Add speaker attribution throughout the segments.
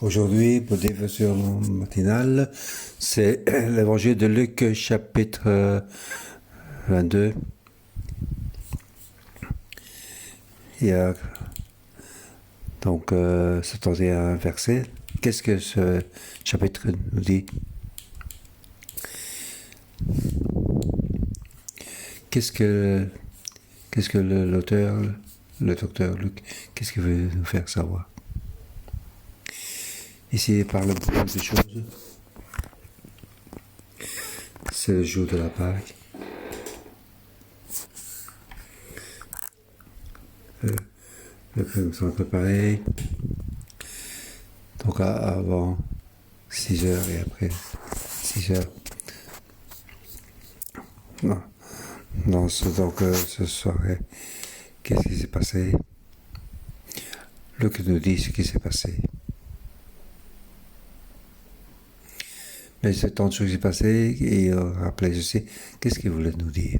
Speaker 1: Aujourd'hui, pour dévotion matinale, c'est l'évangile de Luc, chapitre 22. Il y a donc 71 versets. Qu'est-ce que ce chapitre nous dit? Qu'est-ce que l'auteur, le docteur Luc, qu'est-ce qu'il veut nous faire savoir? Ici, il parle beaucoup de choses. C'est le jour de la Pâque. Le film sont préparés. Donc avant 6 heures et après 6 heures. Non. Donc ce soir, qu'est-ce qui s'est passé? Luc nous dit ce qui s'est passé. Mais c'est tant de choses qui s'est passé et il rappelait aussi qu'est-ce qu'il voulait nous dire.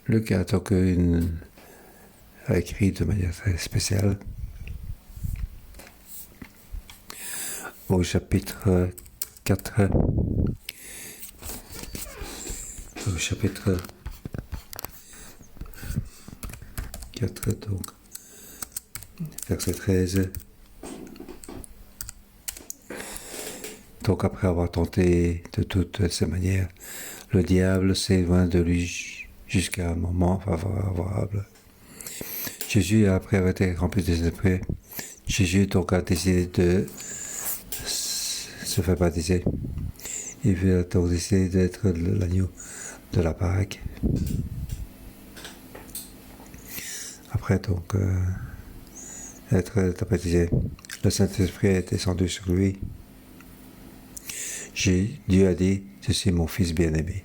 Speaker 1: Luc a donc a écrit de manière très spéciale au chapitre 4, au chapitre 4, donc verset 13. Donc après avoir tenté de toutes ces manières, le diable s'est loin de lui jusqu'à un moment favorable. Jésus, après avoir été rempli des esprits, Jésus donc a décidé de se faire baptiser. Il veut donc décider d'être l'agneau de la Pâque. Après donc être baptisé, le Saint-Esprit est descendu sur lui. Dieu a dit, ceci est mon fils bien-aimé.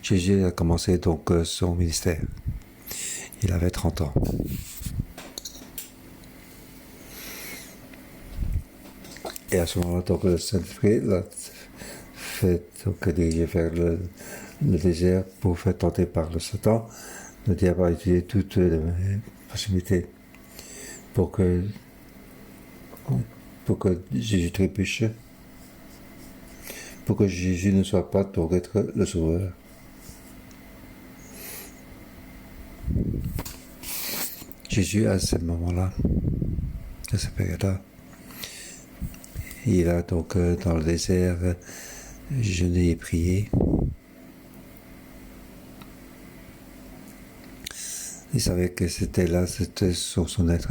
Speaker 1: Jésus a commencé donc son ministère. Il avait 30 ans. Et à ce moment-là, donc le Saint-Esprit l'a fait donc diriger vers le désert pour faire tenter par le Satan. Le diable a utilisé toutes les possibilités pour que Jésus trébuche, pour que Jésus ne soit pas donc être le sauveur. Jésus, à ce moment-là, à cette période-là, il a donc dans le désert jeûné et prié. Il savait que c'était là, c'était son être.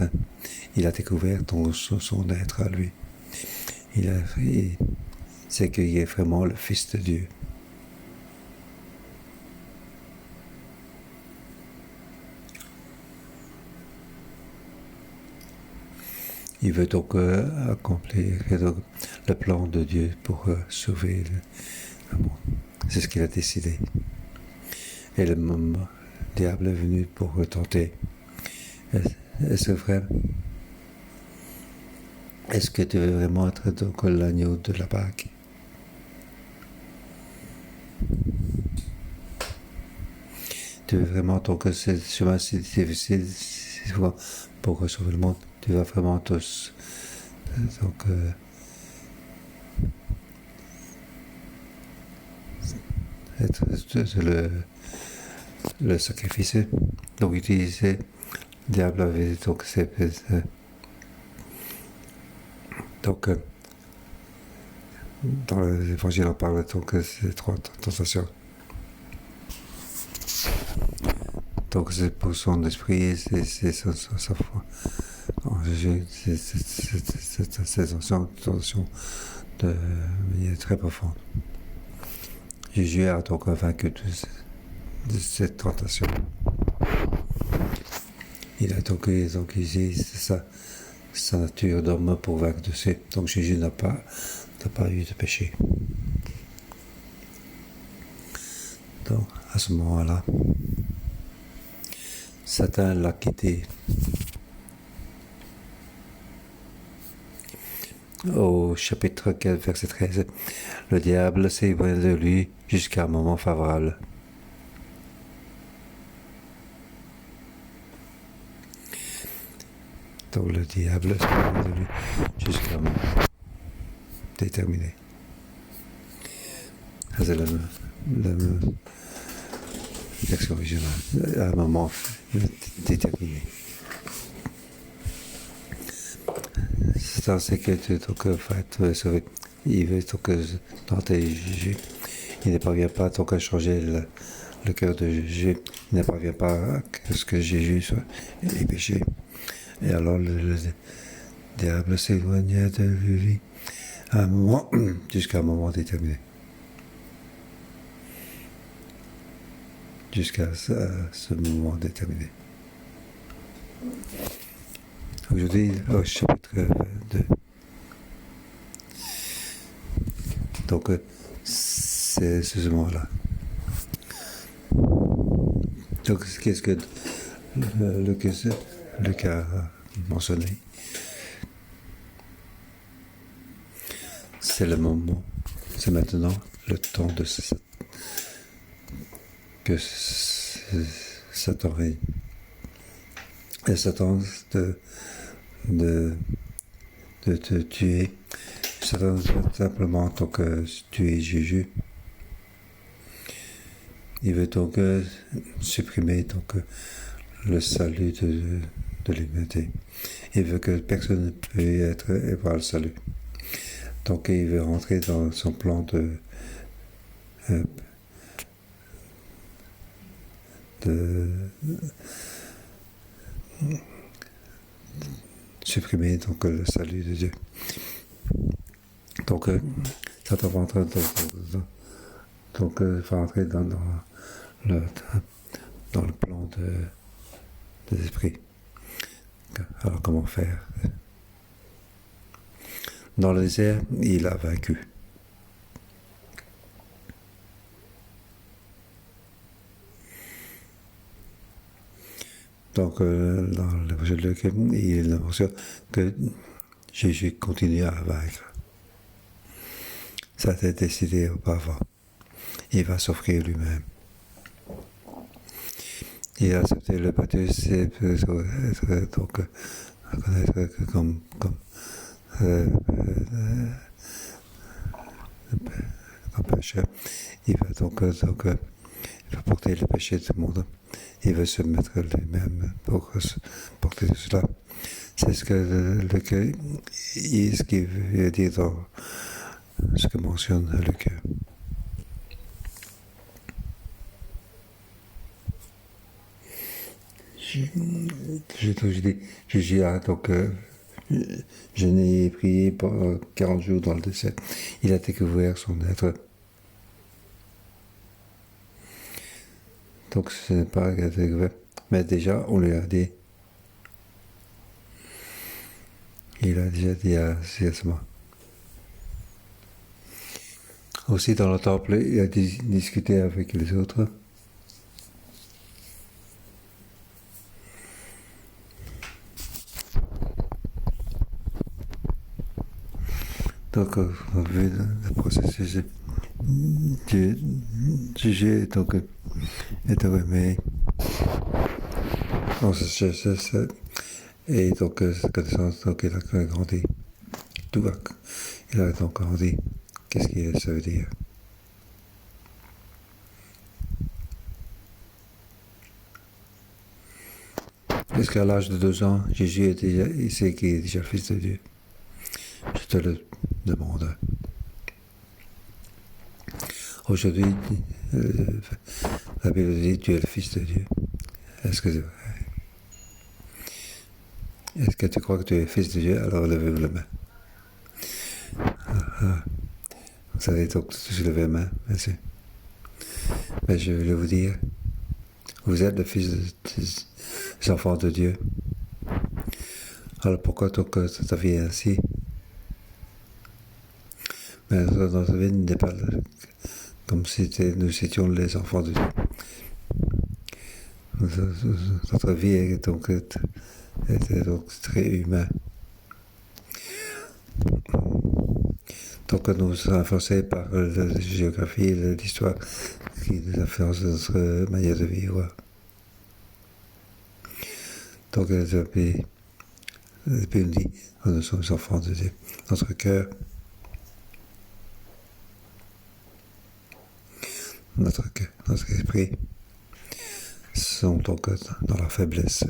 Speaker 1: Il a découvert donc son être à lui. C'est qu'il est vraiment le Fils de Dieu. Il veut donc accomplir le plan de Dieu pour sauver le monde. C'est ce qu'il a décidé. Et le diable est venu pour tenter. Est-ce vrai? Est-ce que tu veux vraiment être donc l'agneau de la Pâque? Tu veux vraiment donc ce chemin si difficile souvent pour sauver le monde? Tu vas vraiment tous donc être le sacrifice. Donc utiliser le diable avait donc donc dans l'évangile on parle donc de ces 3 tentations. Donc c'est pour son esprit, c'est sa foi en Jésus, cette tentation de manière très profonde. Jésus a donc vaincu de cette tentation. Il a donc utilisé sa nature d'homme pour vaincre de ces. Donc Jésus n'a pas eu de péché. Donc à ce moment-là, Satan l'a quitté. au chapitre 4, verset 13. Le diable s'éloigna de lui jusqu'à un moment favorable. Donc le diable s'éloigna de lui jusqu'à un moment déterminé. Ça, c'est la version originale. À un moment déterminé. C'est que tu vas sauver. Il veut dans tes juges. Il ne parvient pas à changer le cœur de Jésus. Il ne parvient pas à ce que Jésus soit est péché. Et alors le diable s'éloignait de lui à un moment, jusqu'à un moment déterminé. Jusqu'à ce moment déterminé. Aujourd'hui, au chapitre 2. Donc, c'est ce moment-là. Donc, qu'est-ce que Luc a mentionné? C'est le moment, c'est maintenant le temps de que Satan règne. Et Satan de te tuer. Satan veut simplement tuer Jésus. Il veut donc supprimer le salut de l'humanité. Il veut que personne ne puisse avoir le salut. Donc il veut rentrer dans son plan de supprimer le salut de Dieu. Donc Satan va entrer va entrer dans le plan des esprits. Alors comment faire? Dans le désert, il a vaincu. Donc dans l'évangile de Luc, il mentionne que Jésus continue à vaincre. Ça a été décidé auparavant. Il va s'offrir lui-même. Il a accepté le baptême, c'est reconnaître comme pécheur. Il va il va porter le péché du monde. Il veut se mettre lui-même pour porter cela. C'est ce qu'il veut dire dans ce que mentionne Luc. J'ai dit, Jésus a je n'ai prié pendant 40 jours dans le désert. Il a découvert son être. Donc ce n'est pas qu'il a découvert. Mais déjà, on lui a dit. Il a déjà dit à Siasma. Aussi dans le temple, il a discuté avec les autres. Donc, on a vu le processus Jésus est aimé. Et donc, sa connaissance, il a grandi. Il a donc grandi. Qu'est-ce que ça veut dire? Jusqu'à l'âge de 2 ans, Jésus il sait qu'il est déjà le Fils de Dieu. Je te le demande. Aujourd'hui, la Bible dit tu es le Fils de Dieu. Est-ce que c'est vrai? Est-ce que tu crois que tu es le Fils de Dieu? Alors levez-vous la main. Vous savez donc tous lever la main, merci. Mais je vais vous dire, vous êtes le Fils des enfants de Dieu. Alors pourquoi ta vie est ainsi? Mais notre vie n'est pas comme si nous étions les enfants de Dieu. Notre vie est donc très humaine. Donc nous sommes influencés par la géographie, l'histoire qui nous influence notre manière de vivre. Donc depuis on dit, nous sommes enfants de Dieu. Notre cœur, notre esprit sont donc dans la faiblesse.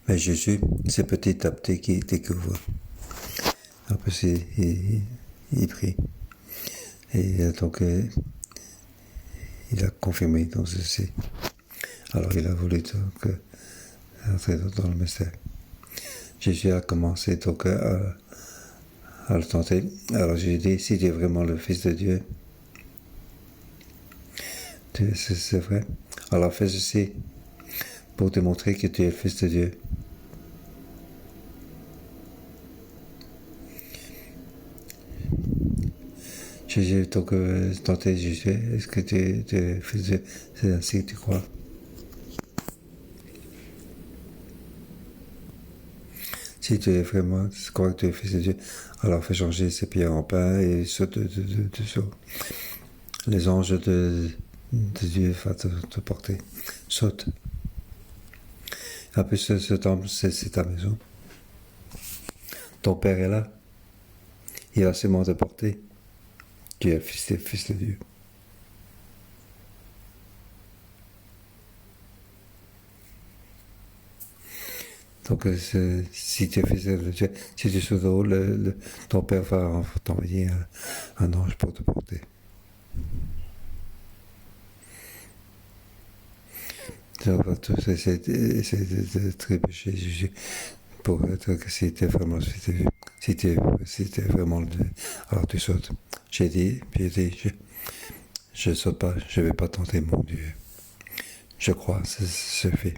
Speaker 1: Mais Jésus, c'est petit à petit qu'il découvre. Après, il prie. Et donc, il a confirmé dans ceci. Alors, il a voulu donc entrer dans le mystère. Jésus a commencé donc à le tenter. Alors, j'ai dit, si tu es vraiment le Fils de Dieu, c'est vrai. Alors, fais ceci pour démontrer que tu es le Fils de Dieu. Jésus donc tenté Jésus, est-ce que tu es Fils de Dieu? C'est ainsi que tu crois. Si tu es vraiment, crois que tu es Fils de Dieu, alors fais changer ces pierres en pain et saute dessous. Les anges de Dieu vont te porter. Saute. En plus, ce temple, c'est ta maison. Ton Père est là. Il va seulement te porter. Tu es le Fils de Dieu. Donc, si tu es Fils de Dieu, si tu sautes au haut, ton Père va t'envoyer un ange pour te porter. Donc, essayer de trébucher Jésus pour être que si tu es vraiment le Fils de Dieu. Si tu es vraiment le Dieu, alors tu sautes. J'ai dit, je ne saute pas, je ne vais pas tenter mon Dieu. Je crois, c'est fait.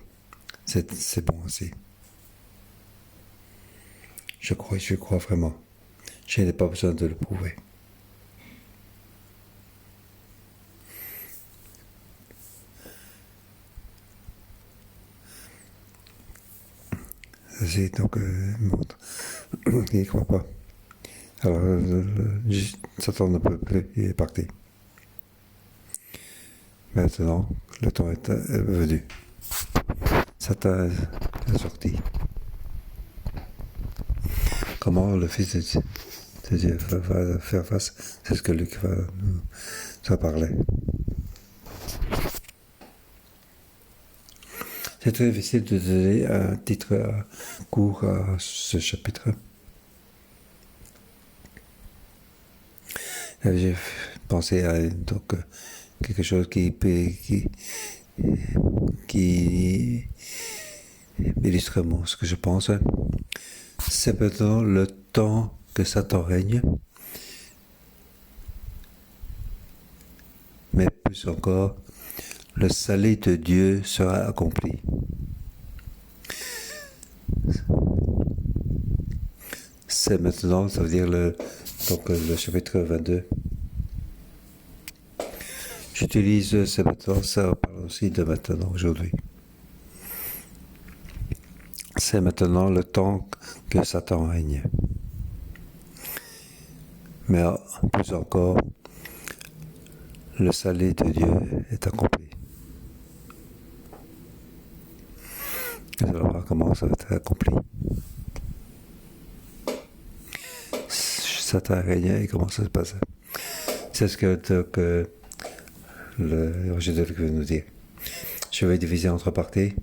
Speaker 1: C'est bon aussi. Je crois vraiment. Je n'ai pas besoin de le prouver. C'est donc montre. Il ne croit pas. Alors, Satan ne peut plus, il est parti. Maintenant, le temps est venu. Satan est sorti. Comment le Fils de Dieu va faire face? C'est ce que Luc va nous parler. C'est très difficile de donner un titre court à ce chapitre. J'ai pensé à donc, quelque chose qui illustre ce que je pense. C'est maintenant le temps que Satan règne, mais plus encore, le salut de Dieu sera accompli. C'est maintenant, ça veut dire le chapitre 22. J'utilise c'est maintenant, ça parle aussi de maintenant, aujourd'hui. C'est maintenant le temps que Satan règne. Mais plus encore, le salut de Dieu est accompli. Nous allons voir comment ça va être accompli. Satan règne et comment ça se passe. C'est ce que le Roger de Luc veut nous dire. Je vais diviser en 3 parties.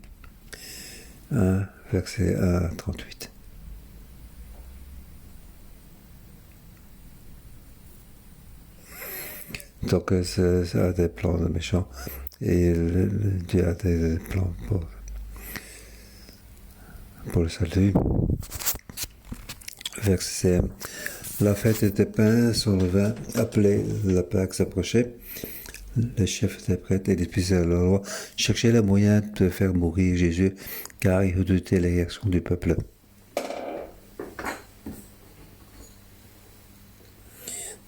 Speaker 1: 1, verset 1 à 38. Donc, ça a des plans de méchants et Dieu a des plans pour le salut. Verset 1. La fête des pains sur le vin, appelée la Pâque s'approchait. Les chefs des prêtres et les spécialistes de la loi cherchaient le moyen de faire mourir Jésus, car ils redoutaient les réactions du peuple.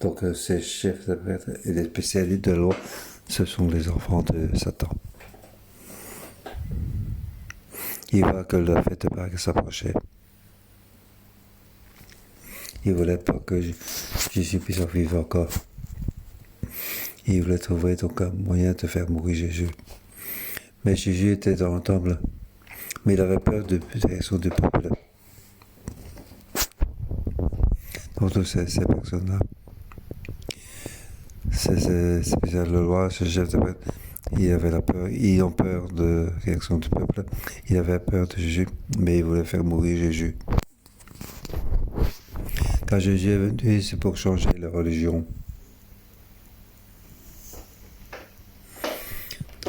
Speaker 1: Donc ces chefs des prêtres et les spécialistes de la loi, ce sont les enfants de Satan. Il voit que la fête de Pâques s'approchait. Il voulait pas que Jésus puisse en vivre encore. Il voulait trouver donc un moyen de faire mourir Jésus. Mais Jésus était dans le temple. Mais il avait peur de la réaction du peuple. Donc toutes ces personnes-là, c'est spécial le roi, ce chef de prêtre, il avait la peur, ils ont peur de la réaction du peuple. Il avait peur de Jésus, mais il voulait faire mourir Jésus. Quand Jésus est venu, c'est pour changer la religion.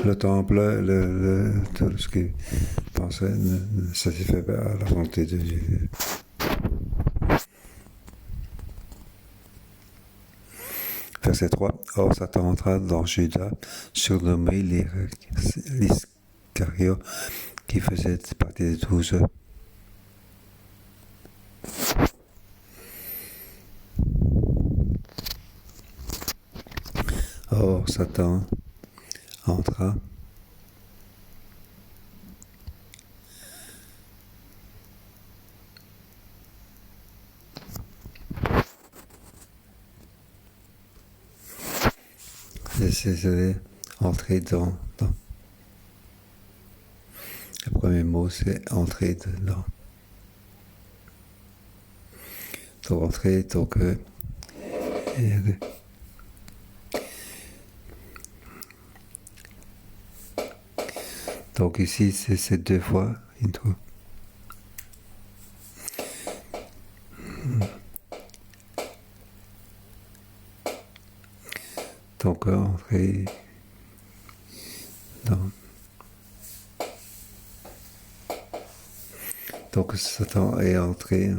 Speaker 1: Le temple, tout ce qu'il pensait ne satisfait pas à la volonté de Jésus. Verset 3. Or, Satan entra dans Judas, surnommé l'Iscario, qui faisait partie des 12. Or, Satan entra c'est entrer dans. Le premier mot, c'est entrer dedans. Donc, entrer, donc. Donc, ici, c'est 2 fois into. Donc, entrer dans. Donc, Satan est entré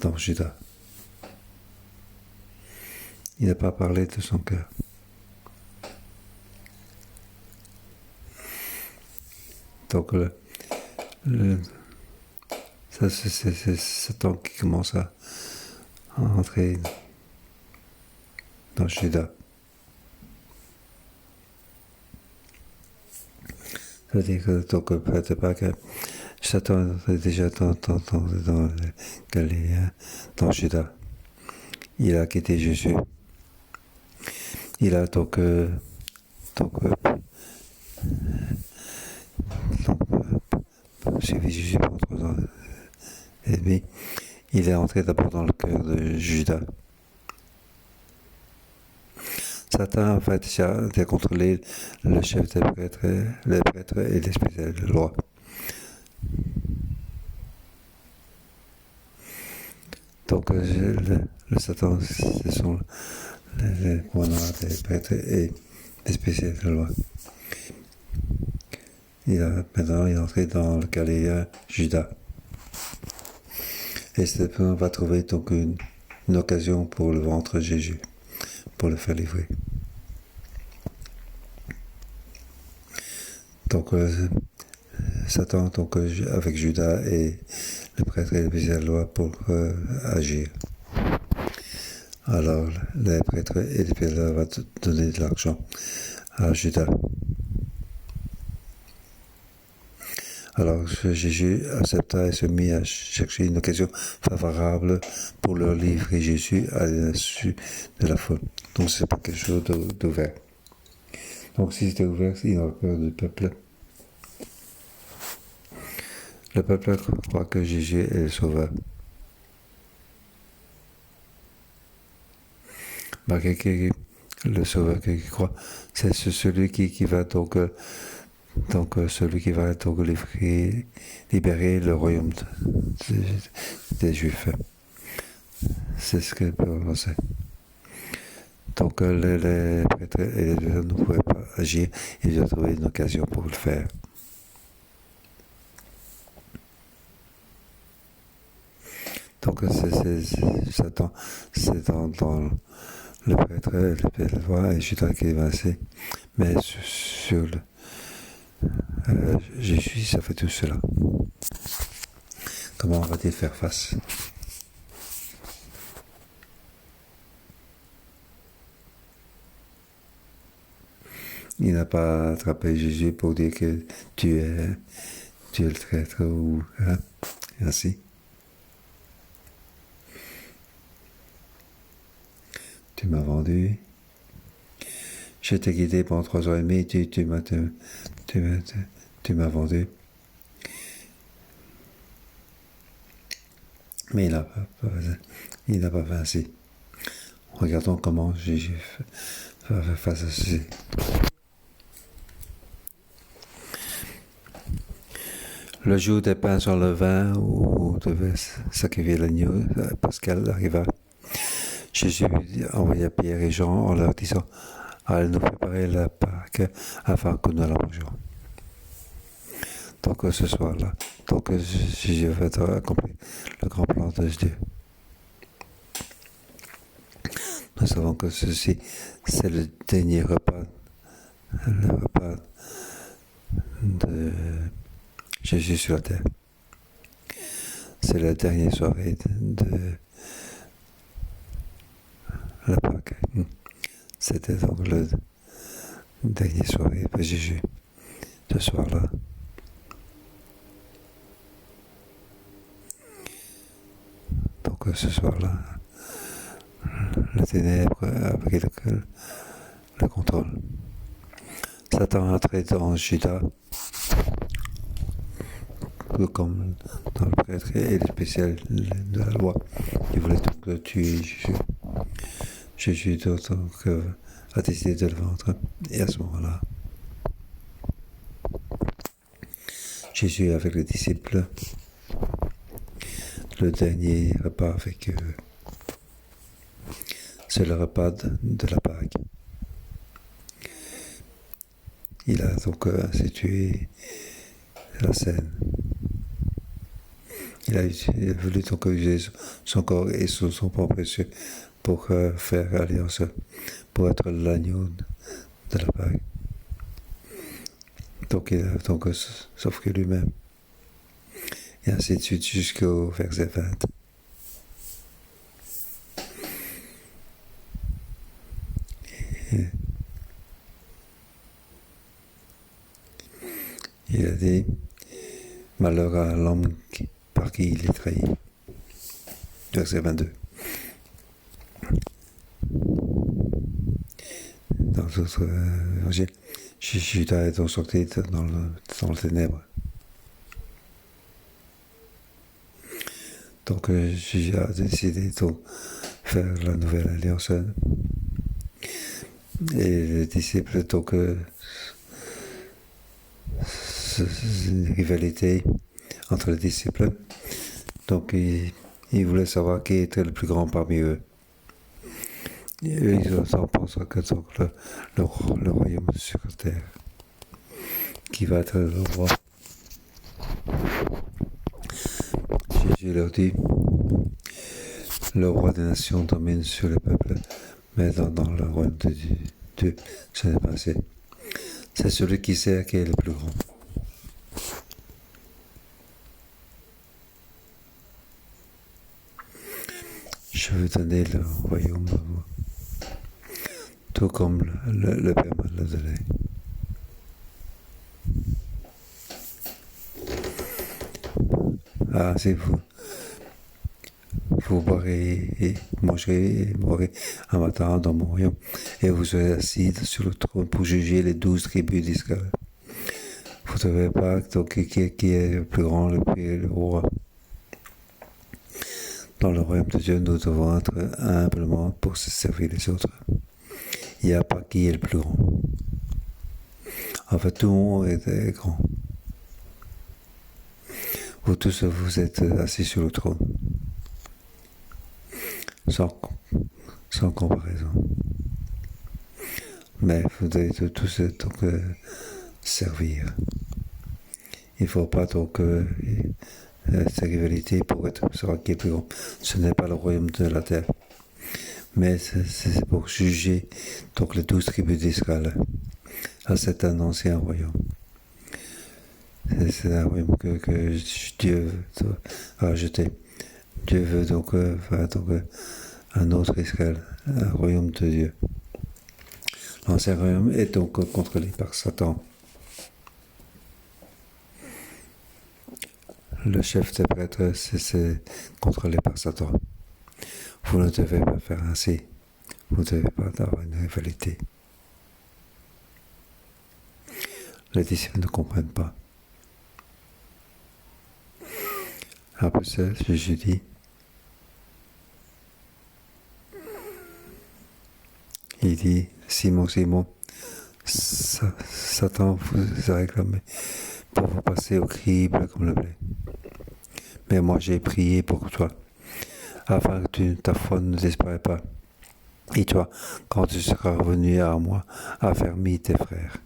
Speaker 1: dans Judas. Il n'a pas parlé de son cœur. Donc, ça, c'est Satan qui commence à entrer dans Judas. C'est-à-dire que donc, peut-être pas que Satan est déjà dans le Galiléen, dans Judas. Il a quitté Jésus. Il a donc suivi Jésus pendant 3 ans et demi. Il est entré d'abord dans le cœur de Judas. Satan, en fait, a contrôlé le chef des prêtres, les prêtres et les spécialistes de loi. Donc, le Satan, ce sont les commandants des prêtres et des spécialistes de loi. Maintenant, il est entré dans le Galiléen Judas. Et on va trouver donc une occasion pour le vendre Jésus, pour le faire livrer. Donc, Satan, donc, avec Judas et le prêtre et les de la loi pour agir. Alors, les prêtres et les de la loi vont donner de l'argent à Judas. Alors, Jésus accepta et se mit à chercher une occasion favorable pour leur livrer Jésus à l'insu de la foule. Donc, c'est pas quelque chose d'ouvert. Donc, si c'était ouvert, il y aura peur du peuple. Le peuple croit que Jésus est le sauveur. Le sauveur qui croit, c'est celui qui va donc celui qui va donc libérer le royaume des Juifs. C'est ce que peut penser. Donc les prêtres et les gens ne pouvaient pas agir, ils ont trouvé une occasion pour le faire. Donc Satan, c'est dans le prêtre, le roi et Judas qui est évincé, mais sur le Jésus, ça fait tout cela. Comment va-t-il faire face? Il n'a pas attrapé Jésus pour dire que tu tu es le traître ou... Hein? Ainsi. Tu m'as vendu. Je t'ai guidé pendant 3 heures et demie, tu m'as vendu. Mais il n'a pas fait ainsi. Regardons comment Jésus fait face à ceci. Le jour des pains sur le vin, où devait sacrifier l'agneau, Pascal arriva. Jésus envoya Pierre et Jean en leur disant: allez nous préparer la Pâque afin que nous la mangions. Donc ce soir-là, Jésus va accomplir le grand plan de Dieu. Nous savons que ceci, c'est le dernier repas, le repas de Jésus sur la terre. C'est la dernière soirée de la Pâque. C'était donc le dernier soirée de Jésus, ce soir-là. Donc ce soir-là, le ténèbre a pris le contrôle. Satan a entré dans Judas, comme dans le prêtre et le spécial de la loi. Il voulait donc tuer Jésus. Jésus donc a décidé de le vendre. Et à ce moment-là, Jésus avec les disciples, le dernier repas avec eux, c'est le repas de la Pâque. Il a donc institué la scène. Il a voulu donc user son corps et son sang précieux pour faire alliance, pour être l'agneau de la Pâque. Donc il a donc s'offrir lui-même. Et ainsi de suite jusqu'au verset 20. Il a dit: malheur à l'homme par qui il est trahi. Verset 22. Dans d'autres évangiles, Judas est donc sorti dans le ténèbre. Donc Jésus a décidé de faire la nouvelle alliance. Et les disciples, donc, c'est une rivalité entre les disciples. Donc, ils voulaient savoir qui était le plus grand parmi eux. Et eux, ils en pensent que donc, le royaume sur la terre, qui va être le roi. Jésus leur dit: le roi des nations domine sur le peuple, mais dans le royaume de Dieu, ce n'est pas assez. C'est celui qui sert qui est le plus grand. Je veux donner le royaume à vous, tout comme le Père m'a donné. Ah, c'est vous. Vous boirez et mangerez et mourrez un matin dans mon royaume, et vous serez assis sur le trône pour juger les 12 tribus d'Israël. Vous ne savez pas donc, qui est le plus grand, le roi. Dans le royaume de Dieu, nous devons être humblement pour se servir les autres. Il n'y a pas qui est le plus grand. En fait, tout le monde est grand. Vous tous, vous êtes assis sur le trône. Sans comparaison. Mais vous devez tous donc servir. Il ne faut pas donc cette rivalité pour savoir qui est plus grand. Ce n'est pas le royaume de la terre. Mais c'est pour juger donc les 12 tribus d'Israël. C'est un ancien royaume. C'est un royaume que Dieu a rejeté. Dieu veut donc faire un autre Israël, un royaume de Dieu. L'ancien royaume est donc contrôlé par Satan. le chef des prêtres, c'est contrôlé par Satan. Vous ne devez pas faire ainsi. Vous ne devez pas avoir une rivalité. Les disciples ne comprennent pas. Après ça, Jésus dit, il dit, Simon, Simon, Satan vous a réclamé pour vous passer au crible comme le blé. Mais moi j'ai prié pour toi, afin que ta foi ne disparaisse pas. Et toi, quand tu seras revenu à moi, affermis tes frères.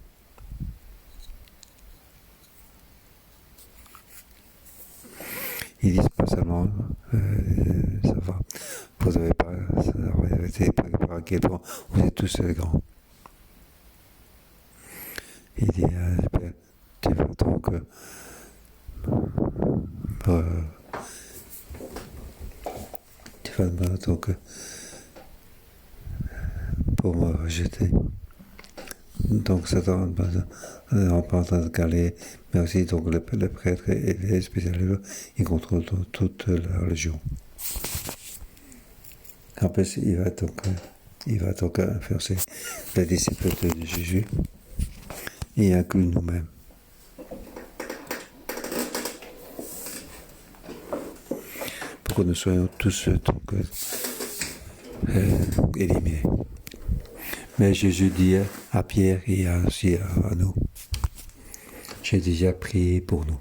Speaker 1: Ils disent pas seulement, ça va, vous n'avez pas été par à quel point vous êtes tous grands. Il dit, tu vas donc pour me rejeter. Donc Satan en train de caler, mais aussi donc les prêtres et les spécialistes, ils contrôlent toute la religion. Après, il va donc influencer les disciples de Jésus et inclut nous-mêmes. Pour que nous soyons tous donc éliminés. Mais Jésus dit à Pierre et aussi à nous, j'ai déjà prié pour nous.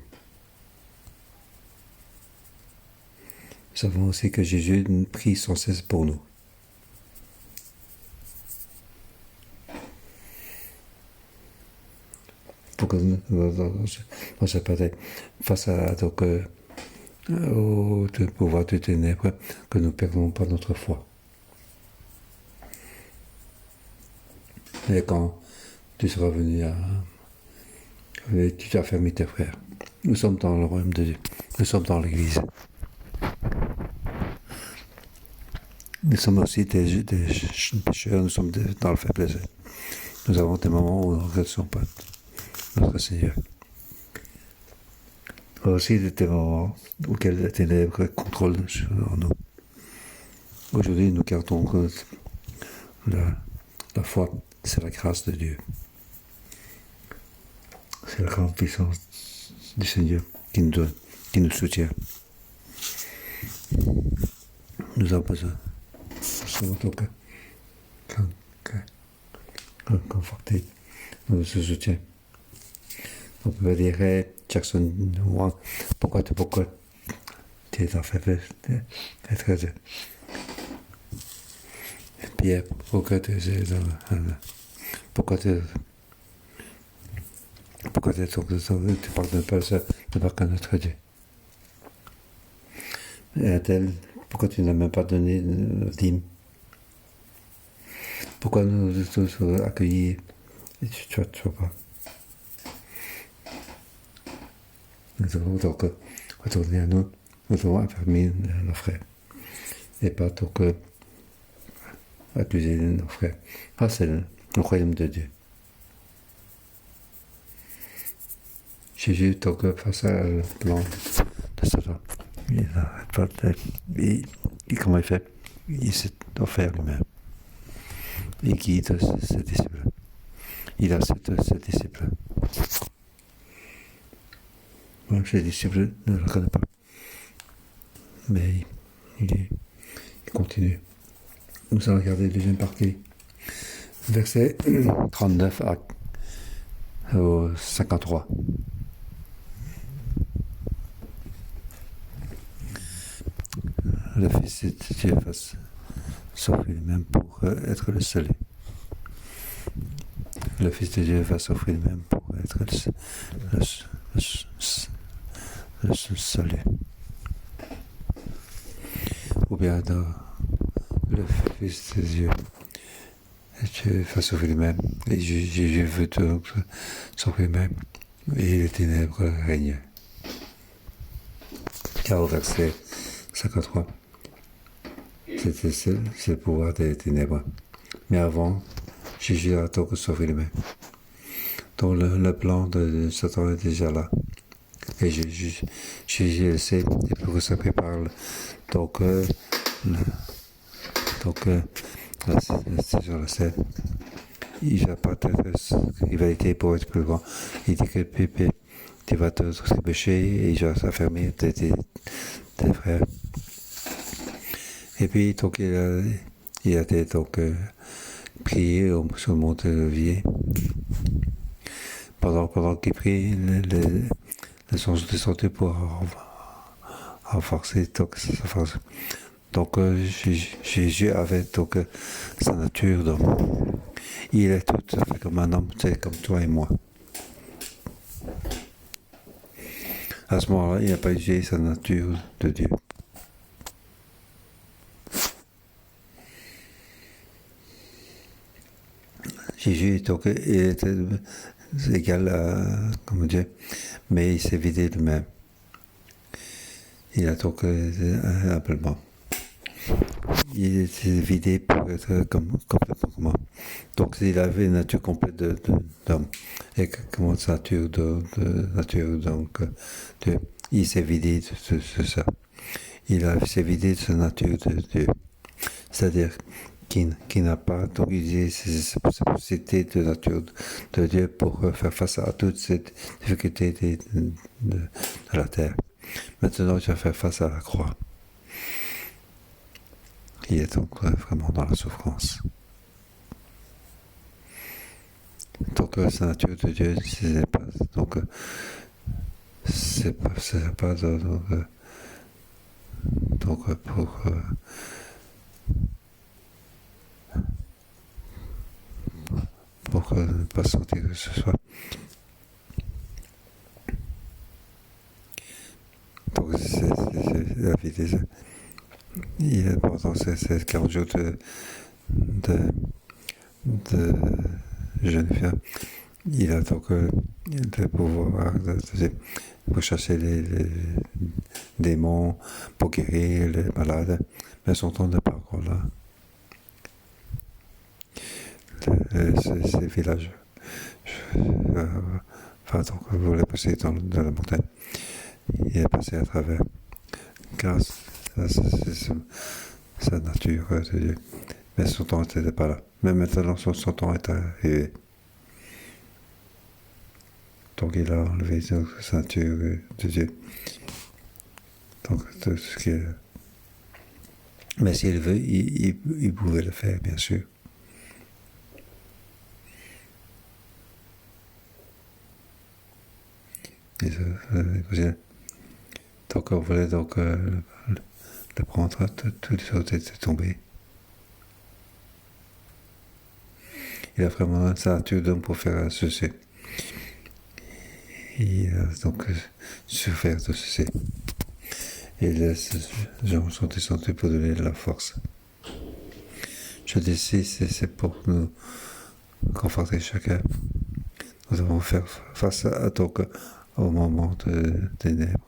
Speaker 1: Nous savons aussi que Jésus prie sans cesse pour nous. Pour que nous soyons face à donc, au pouvoir de ténèbres, que nous ne perdons pas notre foi. Et quand tu seras venu tu as fermé tes frères. Nous sommes dans le royaume de Dieu. Nous sommes dans l'Église. Nous sommes aussi des pécheurs, nous sommes dans le faiblesse. Nous avons des moments où nous ne regrettons pas notre Seigneur. Nous avons aussi des moments auxquels les ténèbres contrôlent sur nous. Aujourd'hui, nous gardons la foi. C'est la grâce de Dieu. C'est la grande puissance du Seigneur qui nous donne, qui nous soutient. Nous avons besoin. Nous sommes donc confortés. Nous se soutient. On peut dire, Jackson, pourquoi tu es en faiblesse? Pierre, pourquoi tu pardonnes pas ça, ne pas qu'un autre Dieu? Et tel, pourquoi tu n'as même pas donné le dîme? Pourquoi nous tous accueillis et tu vois pas? Nous devons donc retourner à nous devons affermir nos frères et pas donc accuser nos frères. C'est le royaume de Dieu. Jésus, donc, face à le plan de Satan, comment il fait? Il s'est offert lui-même. Il guide ses disciples. Il accepte ses disciples. Moi, ses disciples ne le connaissent pas. Mais il continue. Nous allons regarder la deuxième partie. Verset 39 au 53. Le Fils de Dieu va s'offrir lui-même pour être le seul. Le Fils de Dieu va s'offrir lui-même pour être le seul. Ou bien dans le Fils de Dieu va s'offrir lui-même. Et Jésus veut s'offrir lui-même. Et les ténèbres règnent. Car au verset 53, c'est le pouvoir des ténèbres. Mais avant, Jésus a donc sauvé lui-même. Donc le plan de Satan est déjà là. Et Jésus le sait, et pour que ça prépare. Donc, c'est sur la scène. Il va pas rivalité pour être plus grand. Il dit que tu vas te trébucher et il va s'affermir tes frères. Et puis, donc, il a été donc, prié sur le mont Olivier. Pendant qu'il prie, les anges descendaient pour renforcer sa force. Donc, Jésus avait donc sa nature d'homme. Il est tout à fait comme un homme, c'est comme toi et moi. À ce moment-là, il n'a pas utilisé sa nature de Dieu. Jésus, donc, il était égal à, comment dire, mais il s'est vidé de même. Il a donc simplement. Il s'est vidé pour être complètement comme moi. Donc il avait une nature complète d'homme. Et comment nature nature donc il s'est vidé de ça. S'est vidé de sa nature de Dieu. C'est-à-dire qui n'a pas donc utilisé ses possibilités de nature de Dieu pour faire face à toutes ces difficultés de la terre. Maintenant, il va faire face à la croix. Il est donc vraiment dans la souffrance. Donc sa nature de Dieu, c'est pas donc c'est pas donc pour ne pas sentir que ce soit. Donc c'est la vie des hommes. Il est important, c'est 40 jours de Geneviève. Il a donc le pouvoir pour chasser les démons, pour guérir les malades, mais son temps n'est pas encore là. Ces villages, donc vous voulez passer dans la montagne. Il est passé à travers, car c'est sa nature de Dieu. Mais son temps n'était pas là. Mais maintenant, son temps est arrivé. Donc il a enlevé sa nature de Dieu. Donc tout ce qui est... Mais s'il veut, il pouvait le faire, bien sûr. Donc on voulait donc le prendre, tout les autres étaient tombés. Il a vraiment sa nature d'homme pour faire ceci. Il a donc souffert de ceci. Et les gens sont descendus pour donner de la force. Je dis ici, c'est pour nous conforter chacun. Nous devons faire face donc au moment de ténèbres.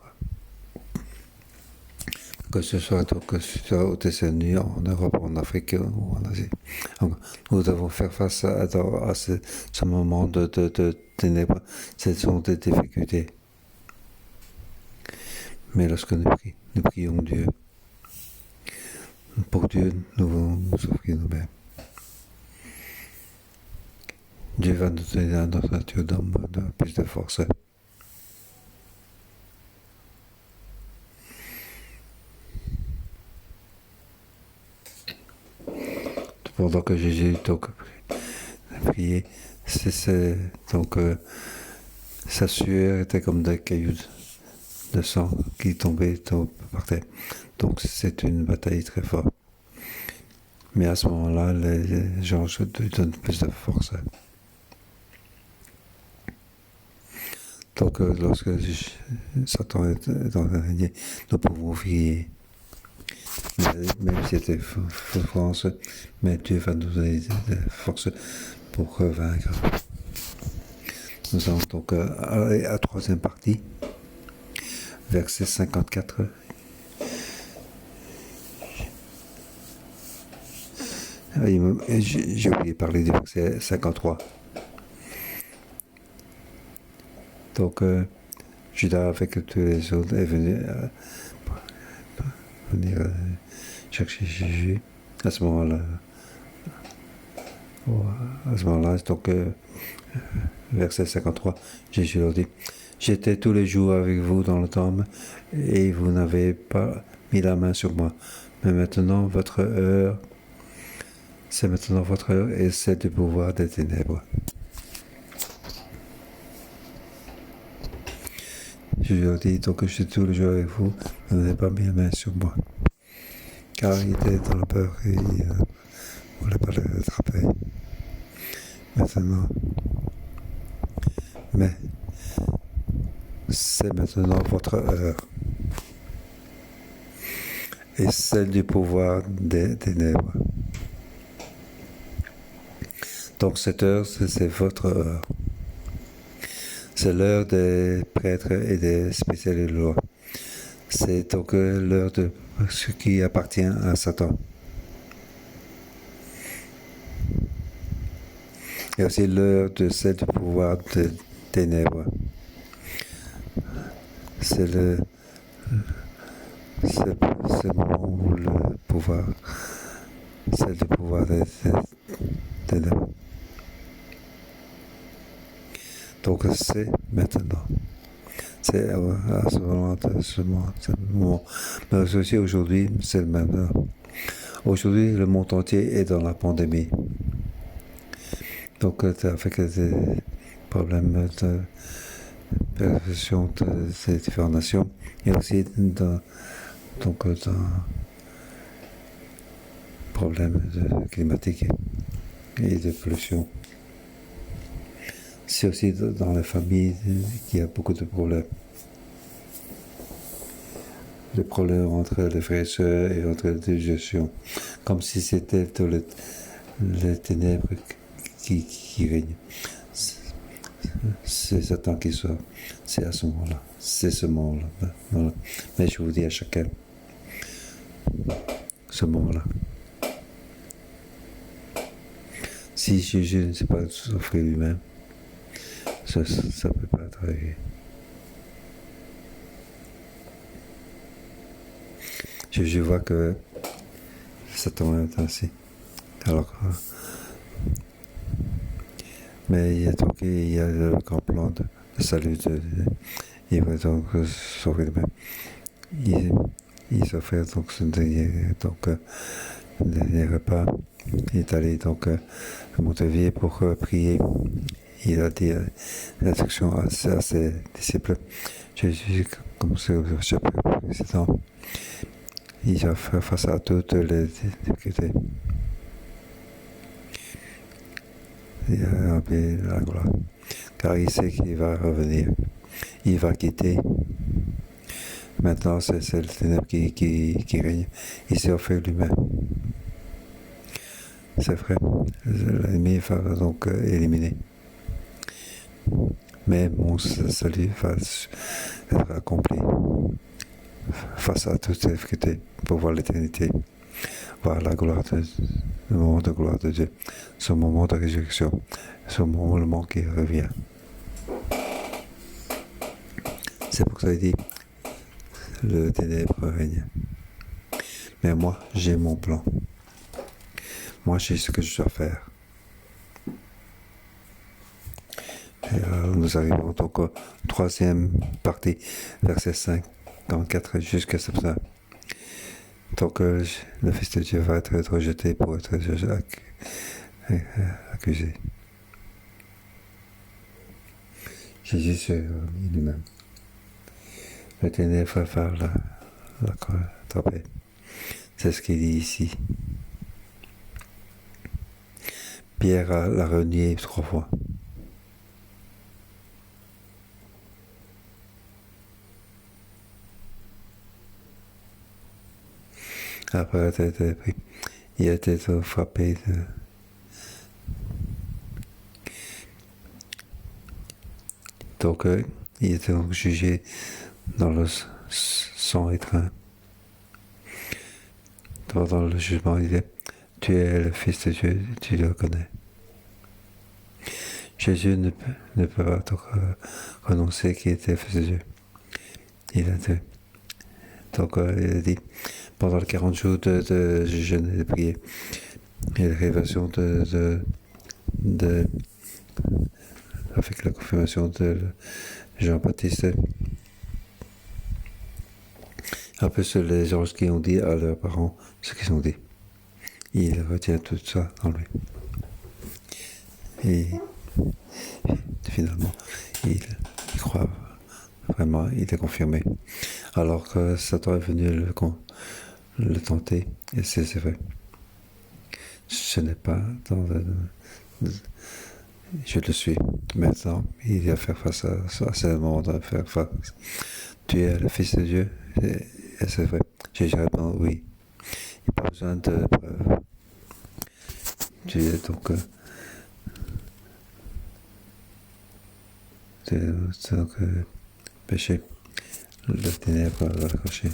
Speaker 1: Que ce soit donc aux États-Unis, en Europe, en Afrique ou en Asie. Donc, nous devons faire face à ce moment de ténèbres. Ce sont des difficultés. Mais lorsque nous prions Dieu, pour Dieu, nous devons nous offrir nous-mêmes. Dieu va nous donner à notre nature d'homme plus de force. Pendant que Jésus donc priait, donc sa sueur était comme des cailloux de sang qui tombaient par terre. Donc c'est une bataille très forte. Mais à ce moment-là, les gens se donnent plus de force. Donc lorsque Satan est dans la lignée, nous pouvons prier. Même si c'était souffrance, mais Dieu va nous donner de force pour vaincre. Nous allons donc aller à la troisième partie, verset 54. J'ai oublié de parler du verset 53. Donc, Judas, avec tous les autres, est venu venir chercher Jésus. À ce moment-là, donc, verset 53, Jésus leur dit, j'étais tous les jours avec vous dans le temple, et vous n'avez pas mis la main sur moi. Mais maintenant, c'est maintenant votre heure, et c'est du pouvoir des ténèbres. Je leur dis, donc je suis tous les jours avec vous, vous n'avez pas mis la main sur moi. Car il était dans le peur et il ne voulait pas le attraper. Maintenant, mais c'est maintenant votre heure. Et celle du pouvoir des ténèbres. Donc cette heure, c'est votre heure. C'est l'heure des prêtres et des spécialistes de loi. C'est donc l'heure de ce qui appartient à Satan. Et aussi l'heure de celle du pouvoir des ténèbres. C'est le moment où le pouvoir, c'est le pouvoir des ténèbres. Donc c'est maintenant. C'est à ce moment. Mais aussi aujourd'hui, c'est le maintenant. Aujourd'hui, le monde entier est dans la pandémie. Donc avec des problèmes de perception de ces différentes nations et aussi dans problèmes climatiques et de pollution. C'est aussi dans la famille qu'il y a beaucoup de problèmes. Les problèmes entre les frères et sœurs et entre les digestions. Comme si c'était tous les ténèbres qui règnent. C'est Satan qui sort. C'est à ce moment-là. C'est ce moment-là. Voilà. Mais je vous dis à chacun, ce moment-là. Si Jésus ne s'est pas offert lui-même, ça ne peut pas être arrivé. Je vois que Satan est ainsi. Alors, mais il y a le grand plan de salut. Il va donc sauver lui-même. Il s'offre donc ce dernier repas. Il est allé donc à Montevier pour prier. Il a dit l'instruction à ses disciples. Jésus, comme c'est le chapitre précédent, il va faire face à toutes les difficultés. Il a rempli la gloire. Car il sait qu'il va revenir. Il va quitter. Maintenant, c'est le ténèbre qui règne. Il s'est offert lui-même. C'est vrai. L'ennemi va donc éliminer. Mais mon salut va être accompli face à toutes ces difficultés pour voir l'éternité, voir la gloire le moment de gloire de Dieu, ce moment de résurrection, ce moment qui revient. C'est pour ça qu'il dit, le ténèbre règne. Mais moi, j'ai mon plan. Moi, je sais ce que je dois faire. Et nous arrivons donc au troisième partie, verset 54 jusqu'à 7. Donc le Fils de Dieu va être rejeté pour être accusé. Jésus se remet lui-même. Le ténèbre va faire la attraper. C'est ce qu'il dit ici. Pierre l'a renié 3 fois. Après être pris, il a été frappé donc il était donc jugé dans le sang étreint. Dans le jugement, il dit, tu es le Fils de Dieu, tu le connais. Jésus ne peut pas donc renoncer qu'il était Fils de Dieu. Il a dit. Donc, il a dit, pendant les 40 jours de jeûne et de prière, et la révélation avec la confirmation de Jean-Baptiste, un peu sur les anges qui ont dit à leurs parents ce qu'ils ont dit. Il retient tout ça en lui. Et finalement, il croit vraiment, il est confirmé. Alors que Satan est venu le tenter, et c'est vrai. Ce n'est pas dans je le suis. Maintenant, il va faire face à ça. C'est le moment de faire face. Tu es le Fils de Dieu, et c'est vrai. J'ai répondu oui. Il n'y a pas besoin de preuves. Tu es donc péché. Le ténèbre va le cacher.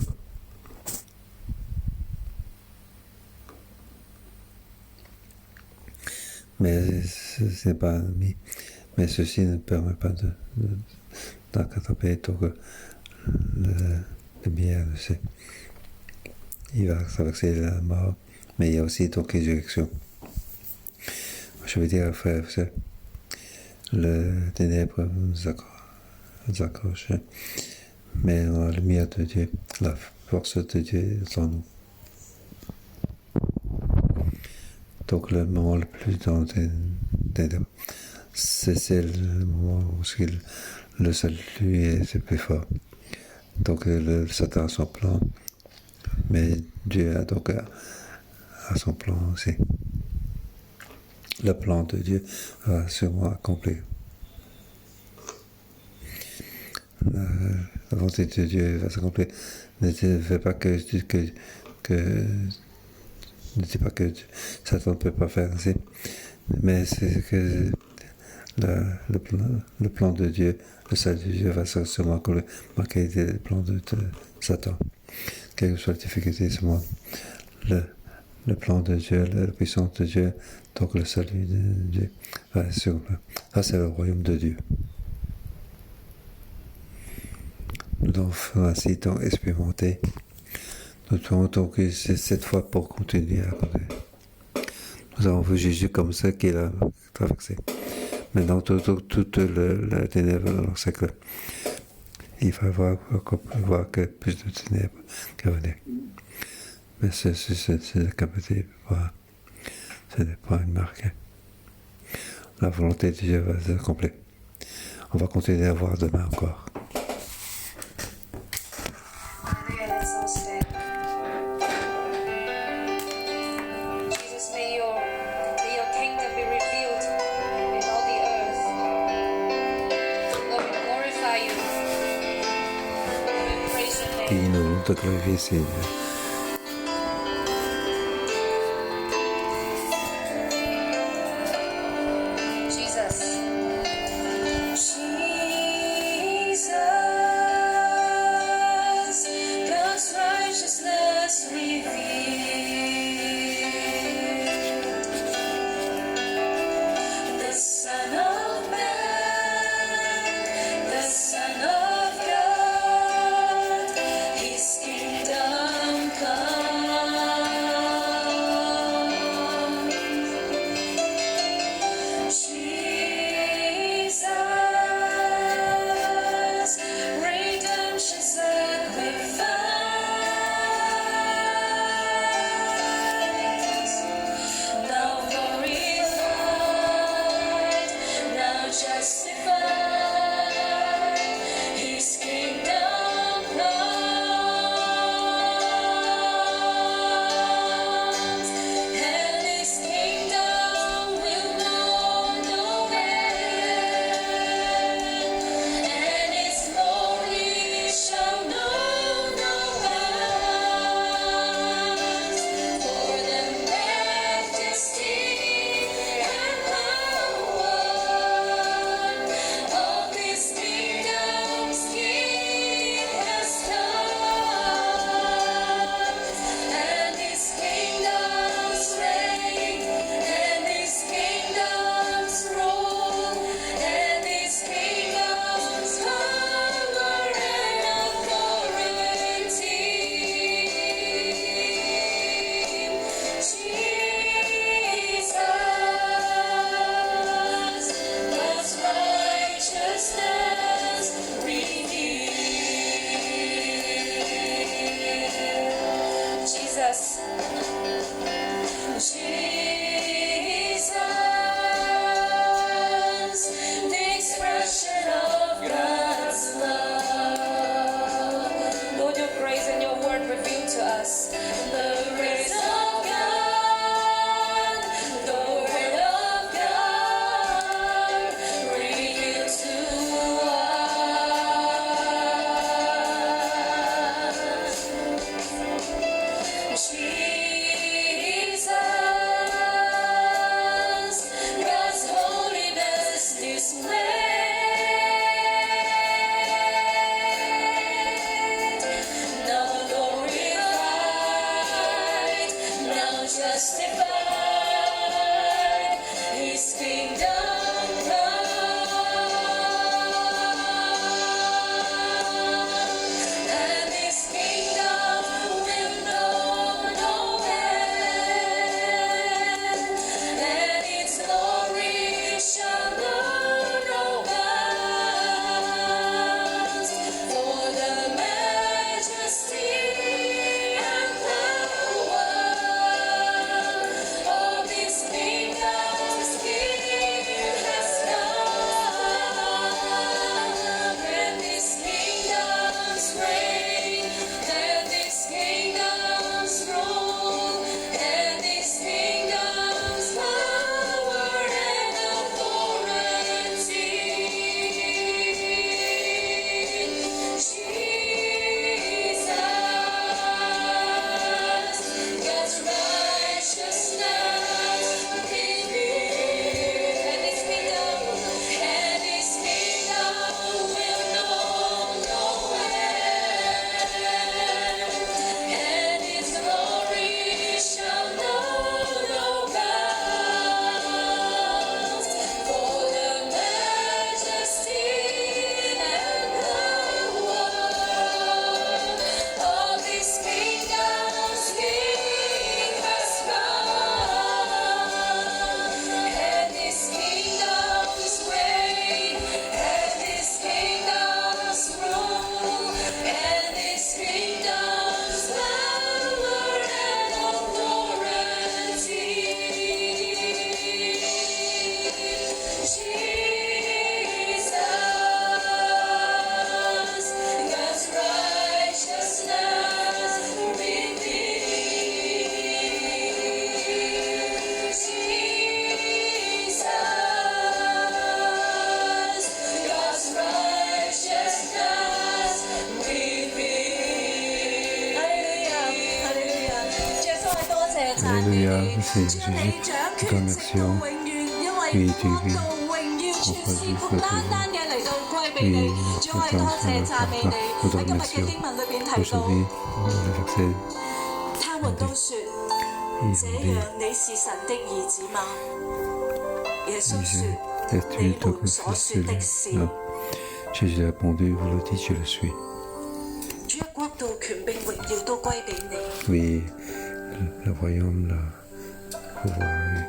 Speaker 1: Mais ce n'est pas un ennemi. Mais ceci ne permet pas d'attraper donc le bien, il va traverser la mort, mais il y a aussi donc résurrection. Je veux dire, frère, le ténèbre nous accroche, mais la lumière de Dieu, la force de Dieu est en nous. Donc le moment le plus dans le ténèbre, c'est le moment où le salut est plus fort. Donc le Satan a son plan, mais Dieu a donc a son plan aussi. Le plan de Dieu va sûrement accomplir. La volonté de Dieu va s'accomplir. Ne fais pas que ne dis pas que Satan ne peut pas faire ainsi, mais c'est que le plan de Dieu, le salut de Dieu va sûrement marquer le plan de Satan. Quelle que soit la difficulté de ce monde, le plan de Dieu, la puissance de Dieu, donc le salut de Dieu va sûrement. Ça, c'est le royaume de Dieu. Nous devons ainsi donc expérimenter. Nous devons donc cette fois pour continuer à connaître. Nous avons vu Jésus comme ça qu'il a traversé. Maintenant, toute la ténèbre dans le siècle, il va voir que plus de ténèbres qu'à venir. Mais c'est la capacité, ce n'est pas une marque. La volonté de Dieu va s'accomplir. On va continuer à voir demain encore. Et nous te glorifier, Seigneur.
Speaker 2: Son of God, His kingdom
Speaker 1: Alléluia, Seigneur Jésus, nous te remercions. Oui, tu vis. Oui, nous te remercions. Aujourd'hui, le verset
Speaker 2: 他們都說：這樣你是神的兒子嗎？耶穌說：你們所說的是。
Speaker 1: Jésus a répondu, vous le dites, je le suis.
Speaker 2: 主嘅國度、權柄、榮耀都歸俾你。
Speaker 1: Oui, le royaume, le pouvoir.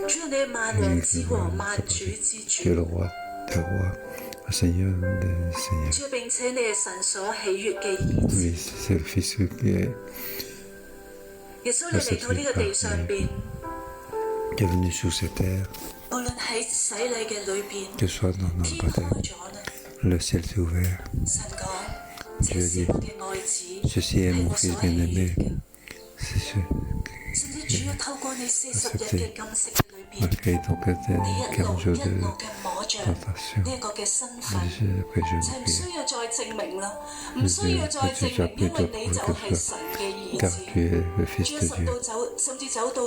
Speaker 2: 主啊，你係萬王之王、萬主之主。
Speaker 1: Tu es le roi des rois, le Seigneur des seigneurs.
Speaker 2: 主，並且你係神所喜悅嘅兒子。
Speaker 1: Oui, c'est le Fils qui est
Speaker 2: 耶穌，你嚟到呢個地上邊，
Speaker 1: venu sur cette terre,
Speaker 2: 無論喺洗禮嘅裏邊，
Speaker 1: que ce soit dans notre
Speaker 2: 天
Speaker 1: baptême,
Speaker 2: 開咗啦。
Speaker 1: le ciel s'est ouvert.
Speaker 2: 神講：這是我嘅愛子，
Speaker 1: Ceci est
Speaker 2: 係
Speaker 1: mon
Speaker 2: 我所
Speaker 1: Fils
Speaker 2: 喜悅
Speaker 1: bien-aimé.
Speaker 2: 嘅。
Speaker 1: C'est ce
Speaker 2: 甚至主要透過你40日嘅禁食嘅裏邊，
Speaker 1: malgré donc
Speaker 2: 你一路
Speaker 1: 40 jours
Speaker 2: 一
Speaker 1: de
Speaker 2: 路嘅摸着
Speaker 1: tentation.
Speaker 2: 呢一個嘅身份，
Speaker 1: Après, je
Speaker 2: 就唔
Speaker 1: prie.
Speaker 2: 需要再證明啦，唔需要再證明，因為你就係神嘅兒
Speaker 1: Car
Speaker 2: 子。
Speaker 1: tu es le Fils
Speaker 2: 主啊，
Speaker 1: de
Speaker 2: 神
Speaker 1: Dieu.
Speaker 2: 到走，甚至走到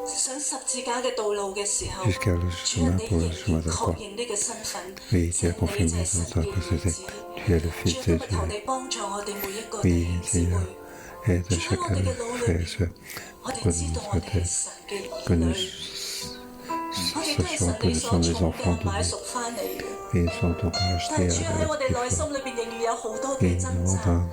Speaker 2: 上十字架嘅道路嘅時候，
Speaker 1: Jusqu'à le
Speaker 2: 主啊，
Speaker 1: chemin
Speaker 2: 你
Speaker 1: pour
Speaker 2: 仍
Speaker 1: le chemin
Speaker 2: 然
Speaker 1: de
Speaker 2: 確
Speaker 1: croix.
Speaker 2: 認呢個身份，
Speaker 1: Oui,
Speaker 2: 就
Speaker 1: tu as
Speaker 2: 係你
Speaker 1: confirmé
Speaker 2: 就係神
Speaker 1: dans toi
Speaker 2: 嘅
Speaker 1: que
Speaker 2: 兒
Speaker 1: c'était,
Speaker 2: 子。
Speaker 1: tu es le
Speaker 2: 主
Speaker 1: Fils
Speaker 2: 啊，
Speaker 1: de
Speaker 2: 今日求
Speaker 1: Dieu.
Speaker 2: 你幫助我哋每一個弟
Speaker 1: Oui,
Speaker 2: 兄姊妹
Speaker 1: Seigneur, aide
Speaker 2: 主喺
Speaker 1: chacun
Speaker 2: 我哋
Speaker 1: de
Speaker 2: 嘅
Speaker 1: nos
Speaker 2: 腦裏
Speaker 1: frères et
Speaker 2: 邊，
Speaker 1: sœurs
Speaker 2: 我哋
Speaker 1: que
Speaker 2: 知
Speaker 1: nous
Speaker 2: 道我哋係
Speaker 1: souhaitons,
Speaker 2: 神嘅
Speaker 1: que
Speaker 2: 兒
Speaker 1: nous
Speaker 2: 女，我哋都係
Speaker 1: sachons
Speaker 2: 神
Speaker 1: que
Speaker 2: 你
Speaker 1: nous
Speaker 2: 所
Speaker 1: sommes les
Speaker 2: 寵
Speaker 1: enfants
Speaker 2: 嘅
Speaker 1: de
Speaker 2: 買
Speaker 1: Dieu
Speaker 2: 贖翻嚟嘅。
Speaker 1: et ils sont donc
Speaker 2: 但
Speaker 1: rachetés
Speaker 2: 係主喺我
Speaker 1: avec
Speaker 2: 哋
Speaker 1: des
Speaker 2: 內心
Speaker 1: fois.
Speaker 2: 裏邊仍然有好多
Speaker 1: Et
Speaker 2: 嘅
Speaker 1: nous
Speaker 2: 掙
Speaker 1: demandons
Speaker 2: 扎。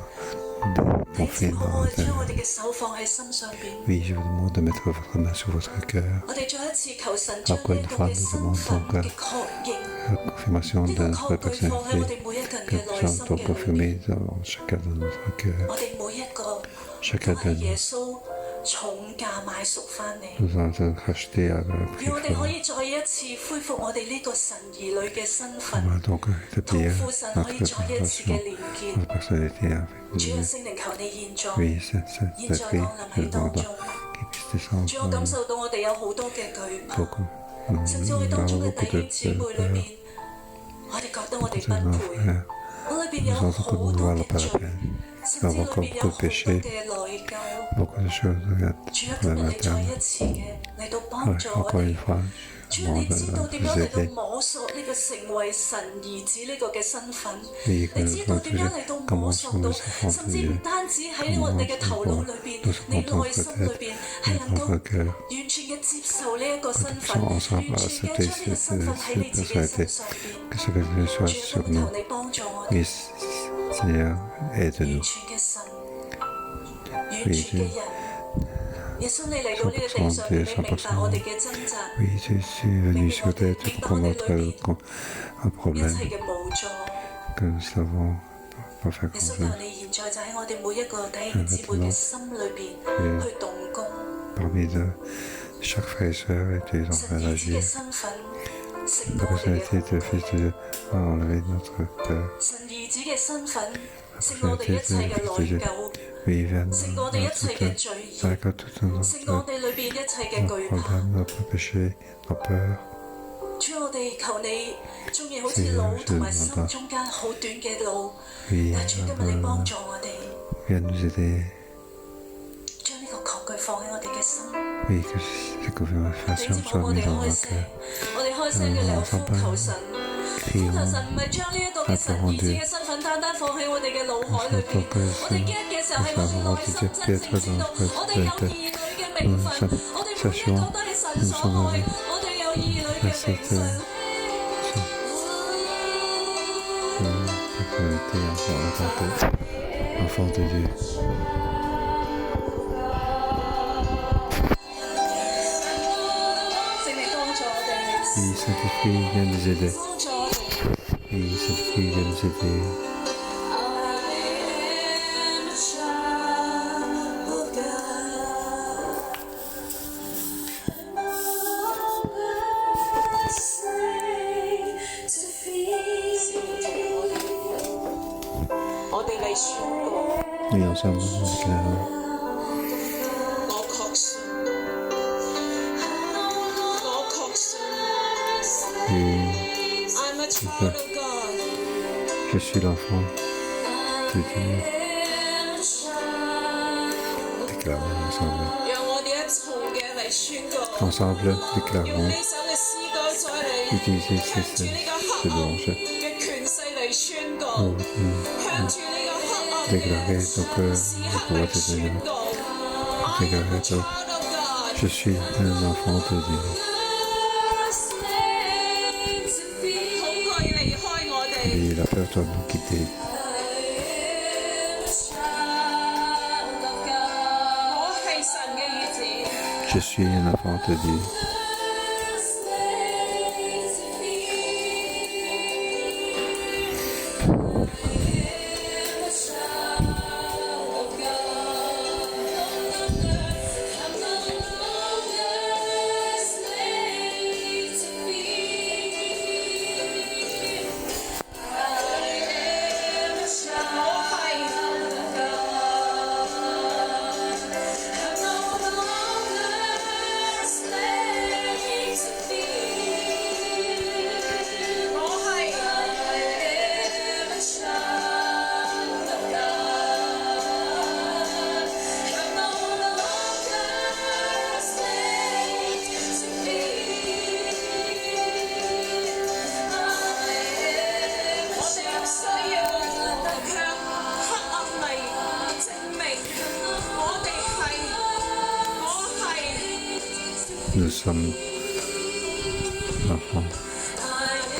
Speaker 1: de
Speaker 2: 弟兄
Speaker 1: confier
Speaker 2: 好
Speaker 1: dans
Speaker 2: 我哋將我
Speaker 1: notre
Speaker 2: 哋嘅手放喺心上邊，
Speaker 1: Oui, je vous demande de mettre votre main sur votre cœur.
Speaker 2: 我哋再一次求神將
Speaker 1: Encore
Speaker 2: 呢
Speaker 1: une
Speaker 2: 一個
Speaker 1: fois,
Speaker 2: 嘅
Speaker 1: nous
Speaker 2: 身
Speaker 1: demandons
Speaker 2: 份
Speaker 1: donc
Speaker 2: 嘅確認，
Speaker 1: la confirmation
Speaker 2: 呢
Speaker 1: de
Speaker 2: 個
Speaker 1: notre
Speaker 2: 確據放喺我哋
Speaker 1: personnalité,
Speaker 2: 每一個人
Speaker 1: que
Speaker 2: 嘅
Speaker 1: nous
Speaker 2: 內
Speaker 1: sommes
Speaker 2: 心
Speaker 1: donc
Speaker 2: 嘅裏邊。
Speaker 1: confirmés dans chacun de notre cœur.
Speaker 2: 我哋每一個都
Speaker 1: Chacun de
Speaker 2: 係耶
Speaker 1: nous
Speaker 2: 穌重價買贖翻嚟。
Speaker 1: nous avons racheté à un prix
Speaker 2: 讓我哋可
Speaker 1: fort.
Speaker 2: 以再一次恢復我哋呢個神兒女嘅身份，
Speaker 1: On va donc
Speaker 2: 同
Speaker 1: établir
Speaker 2: 父神可
Speaker 1: notre
Speaker 2: 以再一次
Speaker 1: relation,
Speaker 2: 嘅連結。
Speaker 1: notre personnalité avec
Speaker 2: 主啊，
Speaker 1: Dieu.
Speaker 2: 聖靈求你現在，
Speaker 1: Oui,
Speaker 2: 現
Speaker 1: cet
Speaker 2: 在
Speaker 1: esprit,
Speaker 2: 降臨
Speaker 1: je
Speaker 2: 喺當
Speaker 1: demande
Speaker 2: 中。
Speaker 1: qu'il puisse descendre
Speaker 2: 主，我
Speaker 1: en
Speaker 2: 感
Speaker 1: nous.
Speaker 2: 受到我哋有好多嘅懼怕，
Speaker 1: Beaucoup.
Speaker 2: 甚至我哋
Speaker 1: Nous
Speaker 2: 當中
Speaker 1: avons
Speaker 2: 嘅弟
Speaker 1: beaucoup
Speaker 2: 兄姊妹
Speaker 1: de
Speaker 2: 裏
Speaker 1: peur,
Speaker 2: 邊，我哋覺得我哋
Speaker 1: beaucoup de
Speaker 2: 不
Speaker 1: nos
Speaker 2: 配，
Speaker 1: frères.
Speaker 2: 我裏邊
Speaker 1: Nous
Speaker 2: 有
Speaker 1: sentons
Speaker 2: 好
Speaker 1: que nous
Speaker 2: 多
Speaker 1: valons
Speaker 2: 嘅
Speaker 1: pas la
Speaker 2: 罪，
Speaker 1: peine.
Speaker 2: 甚
Speaker 1: Nous
Speaker 2: 至
Speaker 1: avons
Speaker 2: 裏
Speaker 1: encore
Speaker 2: 邊有
Speaker 1: beaucoup
Speaker 2: 好
Speaker 1: de
Speaker 2: 多
Speaker 1: péchés,
Speaker 2: 嘅內疚。
Speaker 1: beaucoup de choses
Speaker 2: 主啊，
Speaker 1: à
Speaker 2: 今日
Speaker 1: même
Speaker 2: 你再
Speaker 1: interne.
Speaker 2: 一次嘅嚟到幫
Speaker 1: Ouais,
Speaker 2: 助我
Speaker 1: encore
Speaker 2: 哋
Speaker 1: une。fois,
Speaker 2: 主
Speaker 1: je
Speaker 2: 啊，你
Speaker 1: demande
Speaker 2: 知道
Speaker 1: de
Speaker 2: 點樣
Speaker 1: vous
Speaker 2: 嚟到
Speaker 1: aider.
Speaker 2: 摸索呢個成為神兒子呢個嘅身份？
Speaker 1: Oui,
Speaker 2: 你
Speaker 1: que
Speaker 2: 知道
Speaker 1: nous
Speaker 2: 點樣嚟到
Speaker 1: comment
Speaker 2: 摸索
Speaker 1: sont
Speaker 2: 到，
Speaker 1: les enfants
Speaker 2: 甚
Speaker 1: de
Speaker 2: 至唔
Speaker 1: Dieu,
Speaker 2: 單止喺我哋嘅頭腦裏邊，你內心裏邊係能夠完全嘅接受呢一個身份，完全嘅將呢個身份喺你自己身上邊。
Speaker 1: que ce que Dieu
Speaker 2: 主
Speaker 1: soit
Speaker 2: 啊，
Speaker 1: sur
Speaker 2: 今日
Speaker 1: nous.
Speaker 2: 求你幫助我哋，
Speaker 1: Oui, Seigneur,
Speaker 2: 完
Speaker 1: aide-nous.
Speaker 2: 全嘅神，完全嘅人。耶穌，你嚟到呢個地上邊，你明白我哋嘅掙扎，
Speaker 1: Oui, je suis venu sur terre pour comprendre notre un
Speaker 2: 一
Speaker 1: problème
Speaker 2: 切嘅無助。
Speaker 1: que nous savons pas faire
Speaker 2: 耶穌，求
Speaker 1: confiance
Speaker 2: 你現在就喺我哋每一個弟兄姊妹嘅心裏邊去動工。
Speaker 1: parmi de chaque frère et sœur et tu es en
Speaker 2: 神
Speaker 1: train
Speaker 2: 兒子嘅
Speaker 1: d'agir.
Speaker 2: 身份勝
Speaker 1: La
Speaker 2: 過我哋嘅
Speaker 1: personnalité de fils de Dieu a enlevé notre peur.
Speaker 2: 神兒子嘅身份勝過我哋一切嘅內疚，
Speaker 1: Oui, viens
Speaker 2: 勝過我哋一切嘅罪孽，
Speaker 1: avec toutes nos
Speaker 2: 勝過我哋裏邊一切嘅懼怕。
Speaker 1: problèmes, nos péchés, nos peurs.
Speaker 2: 主，我哋求你，縱然好似腦同埋心中間好短嘅路，
Speaker 1: Oui,
Speaker 2: 但主今日你幫助我哋，
Speaker 1: viens nous aider.
Speaker 2: 將呢個抗拒放喺我哋嘅心。
Speaker 1: Oui, que ces
Speaker 2: 弟兄
Speaker 1: confirmations
Speaker 2: 姊妹，
Speaker 1: soient
Speaker 2: 我哋
Speaker 1: mises en
Speaker 2: 開
Speaker 1: notre
Speaker 2: 聲
Speaker 1: cœur.，
Speaker 2: 我哋開聲嘅嚟呼求神。呼求神唔係將呢一個嘅神兒子嘅身份單單放喺我哋嘅腦海裏邊，我哋驚嘅時候係我哋內心真正知道，我哋有兒女嘅名分，我哋每一個都係神所愛，我哋有兒女嘅名分。
Speaker 1: personnalité enfant de Dieu.
Speaker 2: 聖靈幫助我哋，
Speaker 1: Oui, Saint-Esprit, viens nous aider.
Speaker 2: 幫助我哋。
Speaker 1: Oui, Saint-Esprit, viens nous aider. Oui, ensemble, nous déclarons.
Speaker 2: 我確信，我確信
Speaker 1: Oui,
Speaker 2: I'm a child of God.
Speaker 1: je suis l'enfant de Dieu. Déclarons ensemble.
Speaker 2: 讓我哋一齊嘅嚟宣告，
Speaker 1: Ensemble,
Speaker 2: 用
Speaker 1: déclarons.
Speaker 2: 呢首嘅詩歌再嚟
Speaker 1: Utilisez
Speaker 2: 向住呢個黑
Speaker 1: ce
Speaker 2: 暗
Speaker 1: louange
Speaker 2: 嘅權勢嚟宣告，
Speaker 1: pour
Speaker 2: 向住呢個黑暗
Speaker 1: déclarer
Speaker 2: 嘅
Speaker 1: donc
Speaker 2: 時
Speaker 1: le
Speaker 2: 刻
Speaker 1: pouvoir
Speaker 2: 嚟
Speaker 1: de
Speaker 2: 宣
Speaker 1: Dieu.
Speaker 2: 告。
Speaker 1: Déclarer
Speaker 2: I'm a
Speaker 1: donc,
Speaker 2: child of God.
Speaker 1: je suis un enfant de Dieu.
Speaker 2: 恐懼離開我哋。
Speaker 1: Et la peur doit nous quitter.
Speaker 2: 我係神嘅兒子。
Speaker 1: Je suis un enfant de Dieu. Nous sommes enfants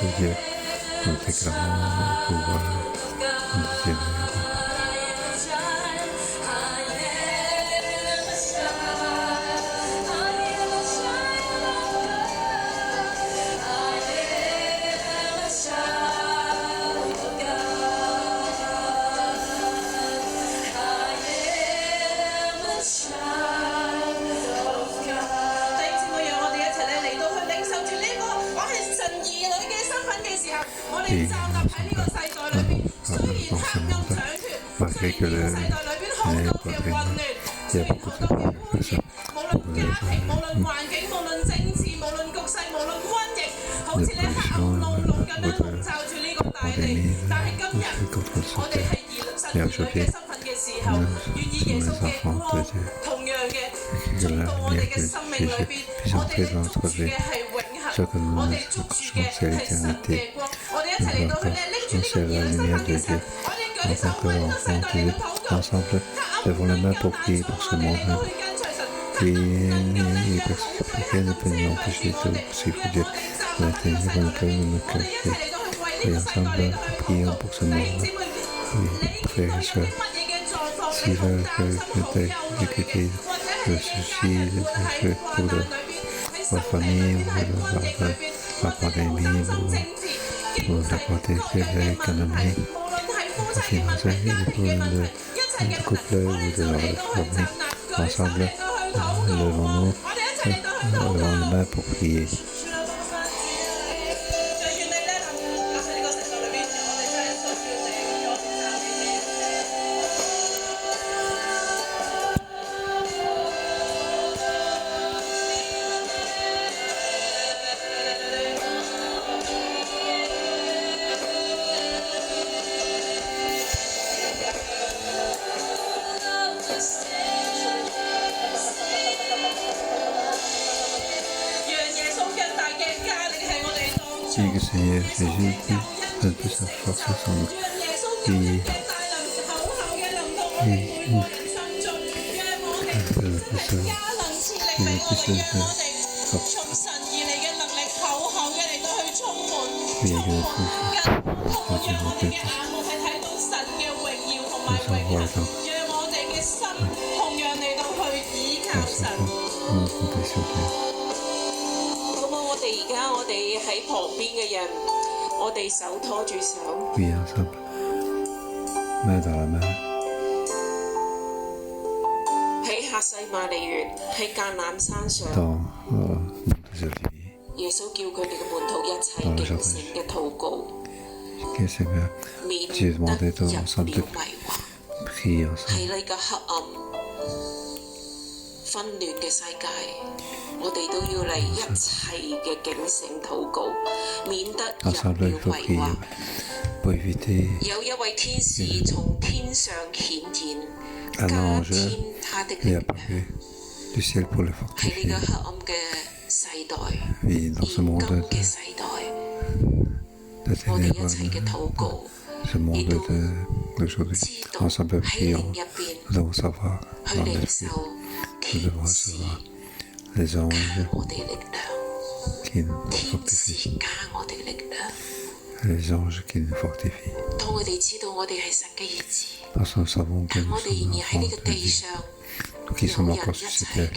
Speaker 1: de Dieu. Nous déclarons le pouvoir de Dieu. prier ensemble dans ce monde, malgré que le ténèbre règne. Il y a beaucoup de choses comme ça, beaucoup de pollution, beaucoup de pandémies, aussi contre sur terre. Et aujourd'hui, nous sommes les enfants de Dieu, que la lumière de Jésus puisse entrer dans notre vie, ce que nous accrochons, c'est l'éternité. Nous accrochons, c'est la lumière de Dieu. En tant qu'enfants de Dieu, ensemble, levons les mains pour prier pour ce monde. Puis, rien ne peut nous empêcher de poursuivre Dieu. La ténèbre ne peut nous cacher. Et ensemble, prions pour ce monde. Oui, frères et sœurs, s'ils veulent que le souci pour leur famille, ou leur pandémie, ou pour la protéger l'économie, financer de couple ou de leur famille, ensemble, levons-nous, levons les mains pour prier. Et que Seigneur Jésus donne toute sa force à son nom.
Speaker 2: 喺旁邊嘅人，我哋手拖住手。
Speaker 1: Oui, ensemble. Main dans la main.
Speaker 2: 喺客西馬尼園，喺橄欖山上。
Speaker 1: Dans les oliviers.
Speaker 2: 耶穌叫佢哋嘅門徒一齊警醒嘅禱告，Que
Speaker 1: Seigneur, Dieu demandait ensemble de prier ensemble.
Speaker 2: 喺呢個黑暗紛亂嘅世界。我哋都要嚟一齊嘅警醒禱告，免得入了迷惑。有一位天使從天上顯現，加添他的力量。喺呢個黑暗嘅世代，現今嘅世代，我哋一齊嘅禱告，亦都知道喺靈入邊去領受天使。
Speaker 1: Les anges qui nous
Speaker 2: fortifient.
Speaker 1: Les anges qui nous fortifient. Parce que nous savons que nous sommes enfants de Dieu. Nous qui sommes encore sur cette terre,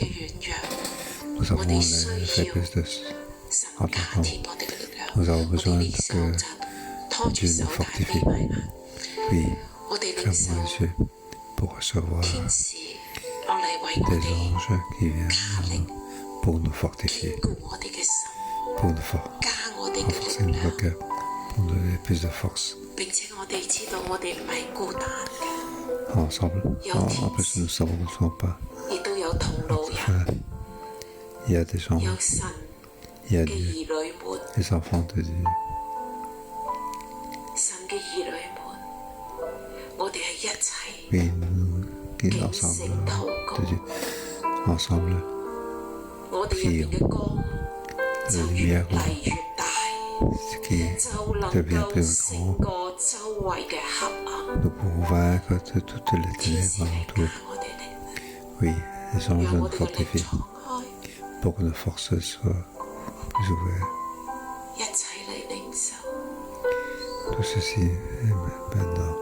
Speaker 1: nous avons les faiblesses en tant qu'enfants. Nous avons besoin que Dieu nous fortifie. Oui, fermons les yeux pour recevoir des anges qui viennent pour nous fortifier, pour nous renforcer notre cœur, pour nous donner plus de force. Ensemble, en plus nous savons que nous ne sommes pas. Il y a des gens, il y a des enfants de Dieu. Oui, nous qui ensemble de Dieu, ensemble. Prions. La lumière qui devient plus grand. Nous pouvons vaincre toutes les ténèbres autour. Oui, les anges nous fortifient pour que nos forces soient plus ouvertes. Tout ceci est maintenant.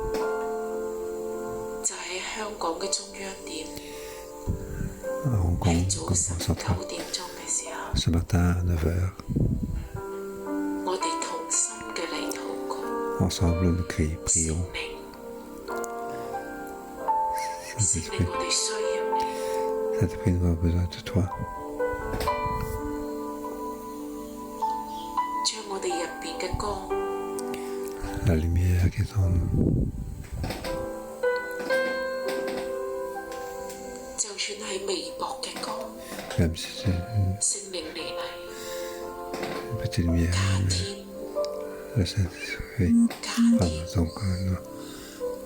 Speaker 1: À Hong Kong, comme central. Ce matin à 9h, ensemble nous prions. Saint-Esprit, nous avons besoin de toi. la lumière qui donne.
Speaker 2: 就算係微薄嘅光，
Speaker 1: Même si c'est
Speaker 2: 聖靈你嚟，
Speaker 1: une petite lumière,
Speaker 2: 加添，
Speaker 1: le Saint-Esprit
Speaker 2: 加
Speaker 1: va
Speaker 2: 添，
Speaker 1: donc nous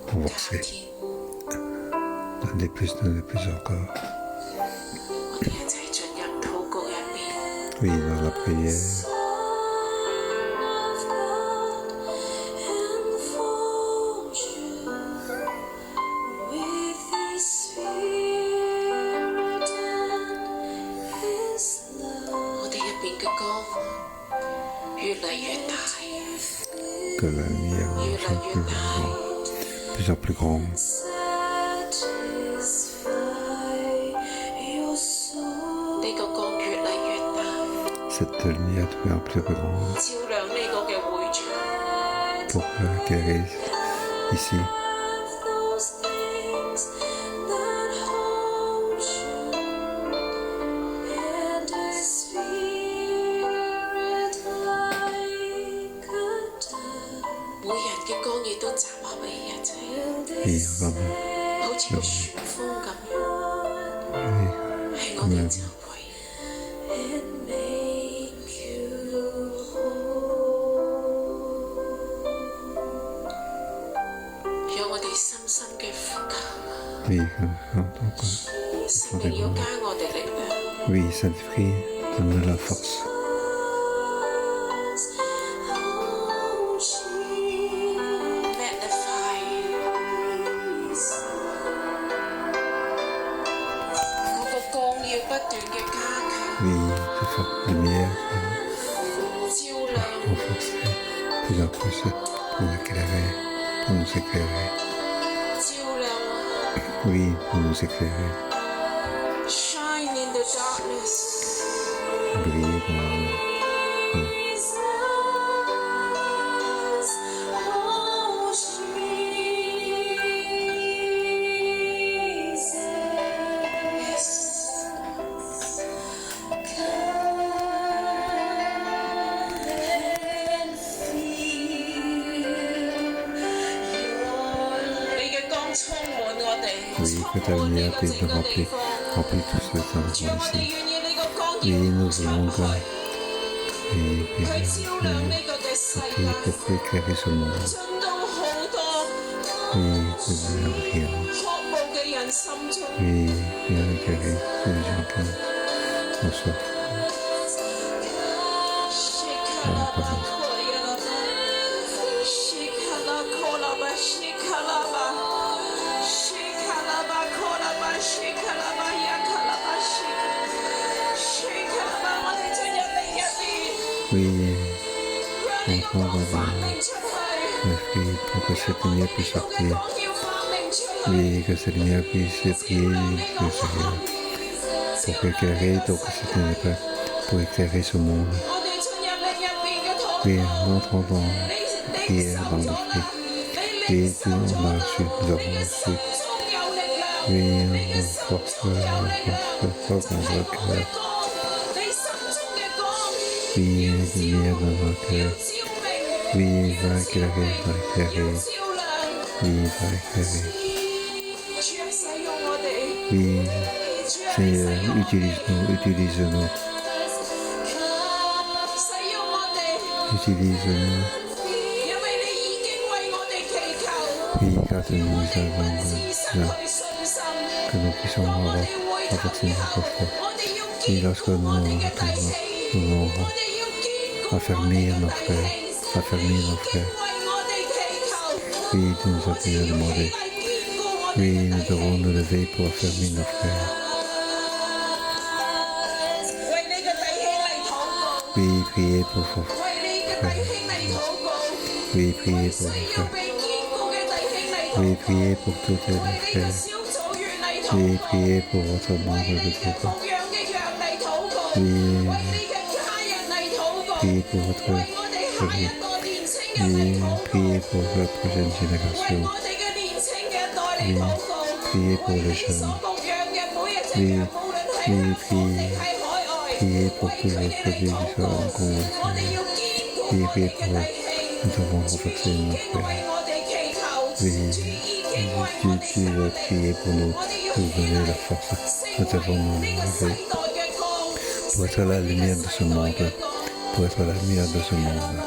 Speaker 2: 加
Speaker 1: renforcer,
Speaker 2: 添，
Speaker 1: donner plus encore.
Speaker 2: 我哋一齊進入禱告入面。
Speaker 1: Oui, dans la prière, que la lumière soit plus en plus grande. Cette lumière de plus en plus grande pour éclairer ici. Et vraiment,
Speaker 2: 好似個旋風咁樣，
Speaker 1: oui,
Speaker 2: 喺我哋周圍。 讓我哋深深嘅呼吸，
Speaker 1: oui, donc,
Speaker 2: 聖靈要加我哋力量。
Speaker 1: oui, Saint-Esprit, donne la force.
Speaker 2: Magnify 嗰個光要不斷嘅加強，
Speaker 1: Oui, de faire lumière,
Speaker 2: 照亮，
Speaker 1: renforcer, plus en plus, pour éclairer, pour nous éclairer.
Speaker 2: 照亮啊
Speaker 1: Oui, pour nous éclairer.
Speaker 2: ！Shine in the darkness，
Speaker 1: Briller dans Oui, que ta lumière puisse nous remplir tout ce temps ici. Oui, nous voulons God. Oui, prier pour éclairer ce monde. Oui, que nous rien. Oui, bien éclairer tous les gens qui ont soif. Oui, on va voir l'esprit pour que cette lumière puisse sortir. Oui, que cette lumière puisse prier, pour éclairer, donc cette lumière pour éclairer ce monde. Oui, rentrons dans la prière, dans l'esprit. Oui, on a reçu, nous avons reçu. Oui, on force dans notre cœur. Oui, lumière dans notre cœur. Oui, va éclairer, va éclairer. Oui, va éclairer. Oui, Seigneur, utilise-nous, utilise-nous. Utilise-nous. Oui, car tu nous as donné que nous puissions avoir cette foi. Et lorsque nous allons affermir nos frères, oui, tu nous as déjà demandé. Oui, nous devons nous lever pour affermir nos frères. Oui, priez pour vos frères. Oui, priez pour vos frères. Oui, priez pour tous les frères. Oui, priez pour votre membre de groupe. Oui, priez pour votre famille. Oui, priez pour la prochaine génération. Oui, priez pour les jeunes. Oui, priez pour tous les produits qui sont en convention. Oui, priez pour eux. nous avons renforcé nos frères. Oui, tu veux prier pour nous, nous donner la force. Nous avons nous lever pour être la lumière de ce monde, pour être la lumière de ce monde.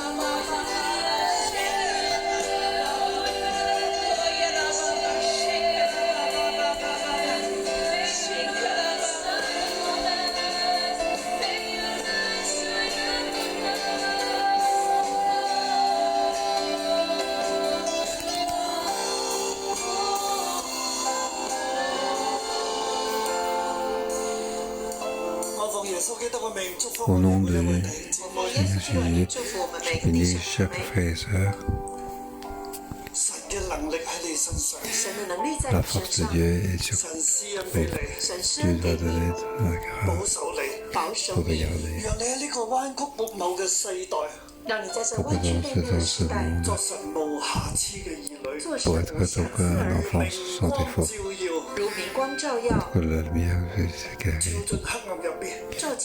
Speaker 1: Au nom de Seigneur Jésus, je bénis chaque frère et sœur. La force de Dieu est sur vous. Dieu doit donner la grâce pour regarder. Pour que dans ce monde, pour être comme un enfant sans défaut, pour que la lumière s'éclaire,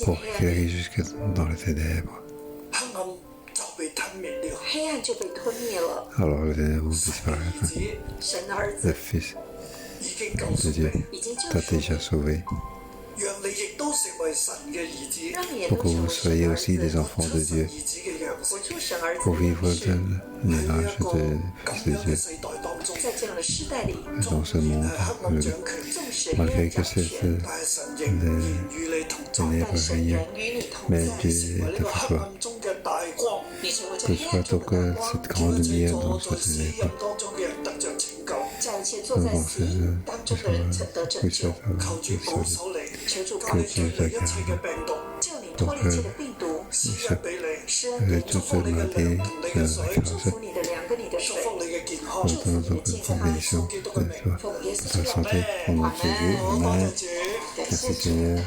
Speaker 1: pour éclairer jusque dans les ténèbres. Alors le ténèbre disparaîtra. Le Fils de Dieu t'a déjà sauvé. Pour que vous soyez aussi des enfants de Dieu, pour vivre de l'image de Fils de Dieu dans ce monde, malgré que cette ténèbres règne, mais Dieu est avec toi. Que soit donc cette grande lumière dans cette ténèbre. Que Dieu te garde. Donc, toute maladie de la grâce, nous donnons donc une bénédiction de toi, de ta santé, au nom de Jésus. Amen. Merci Seigneur.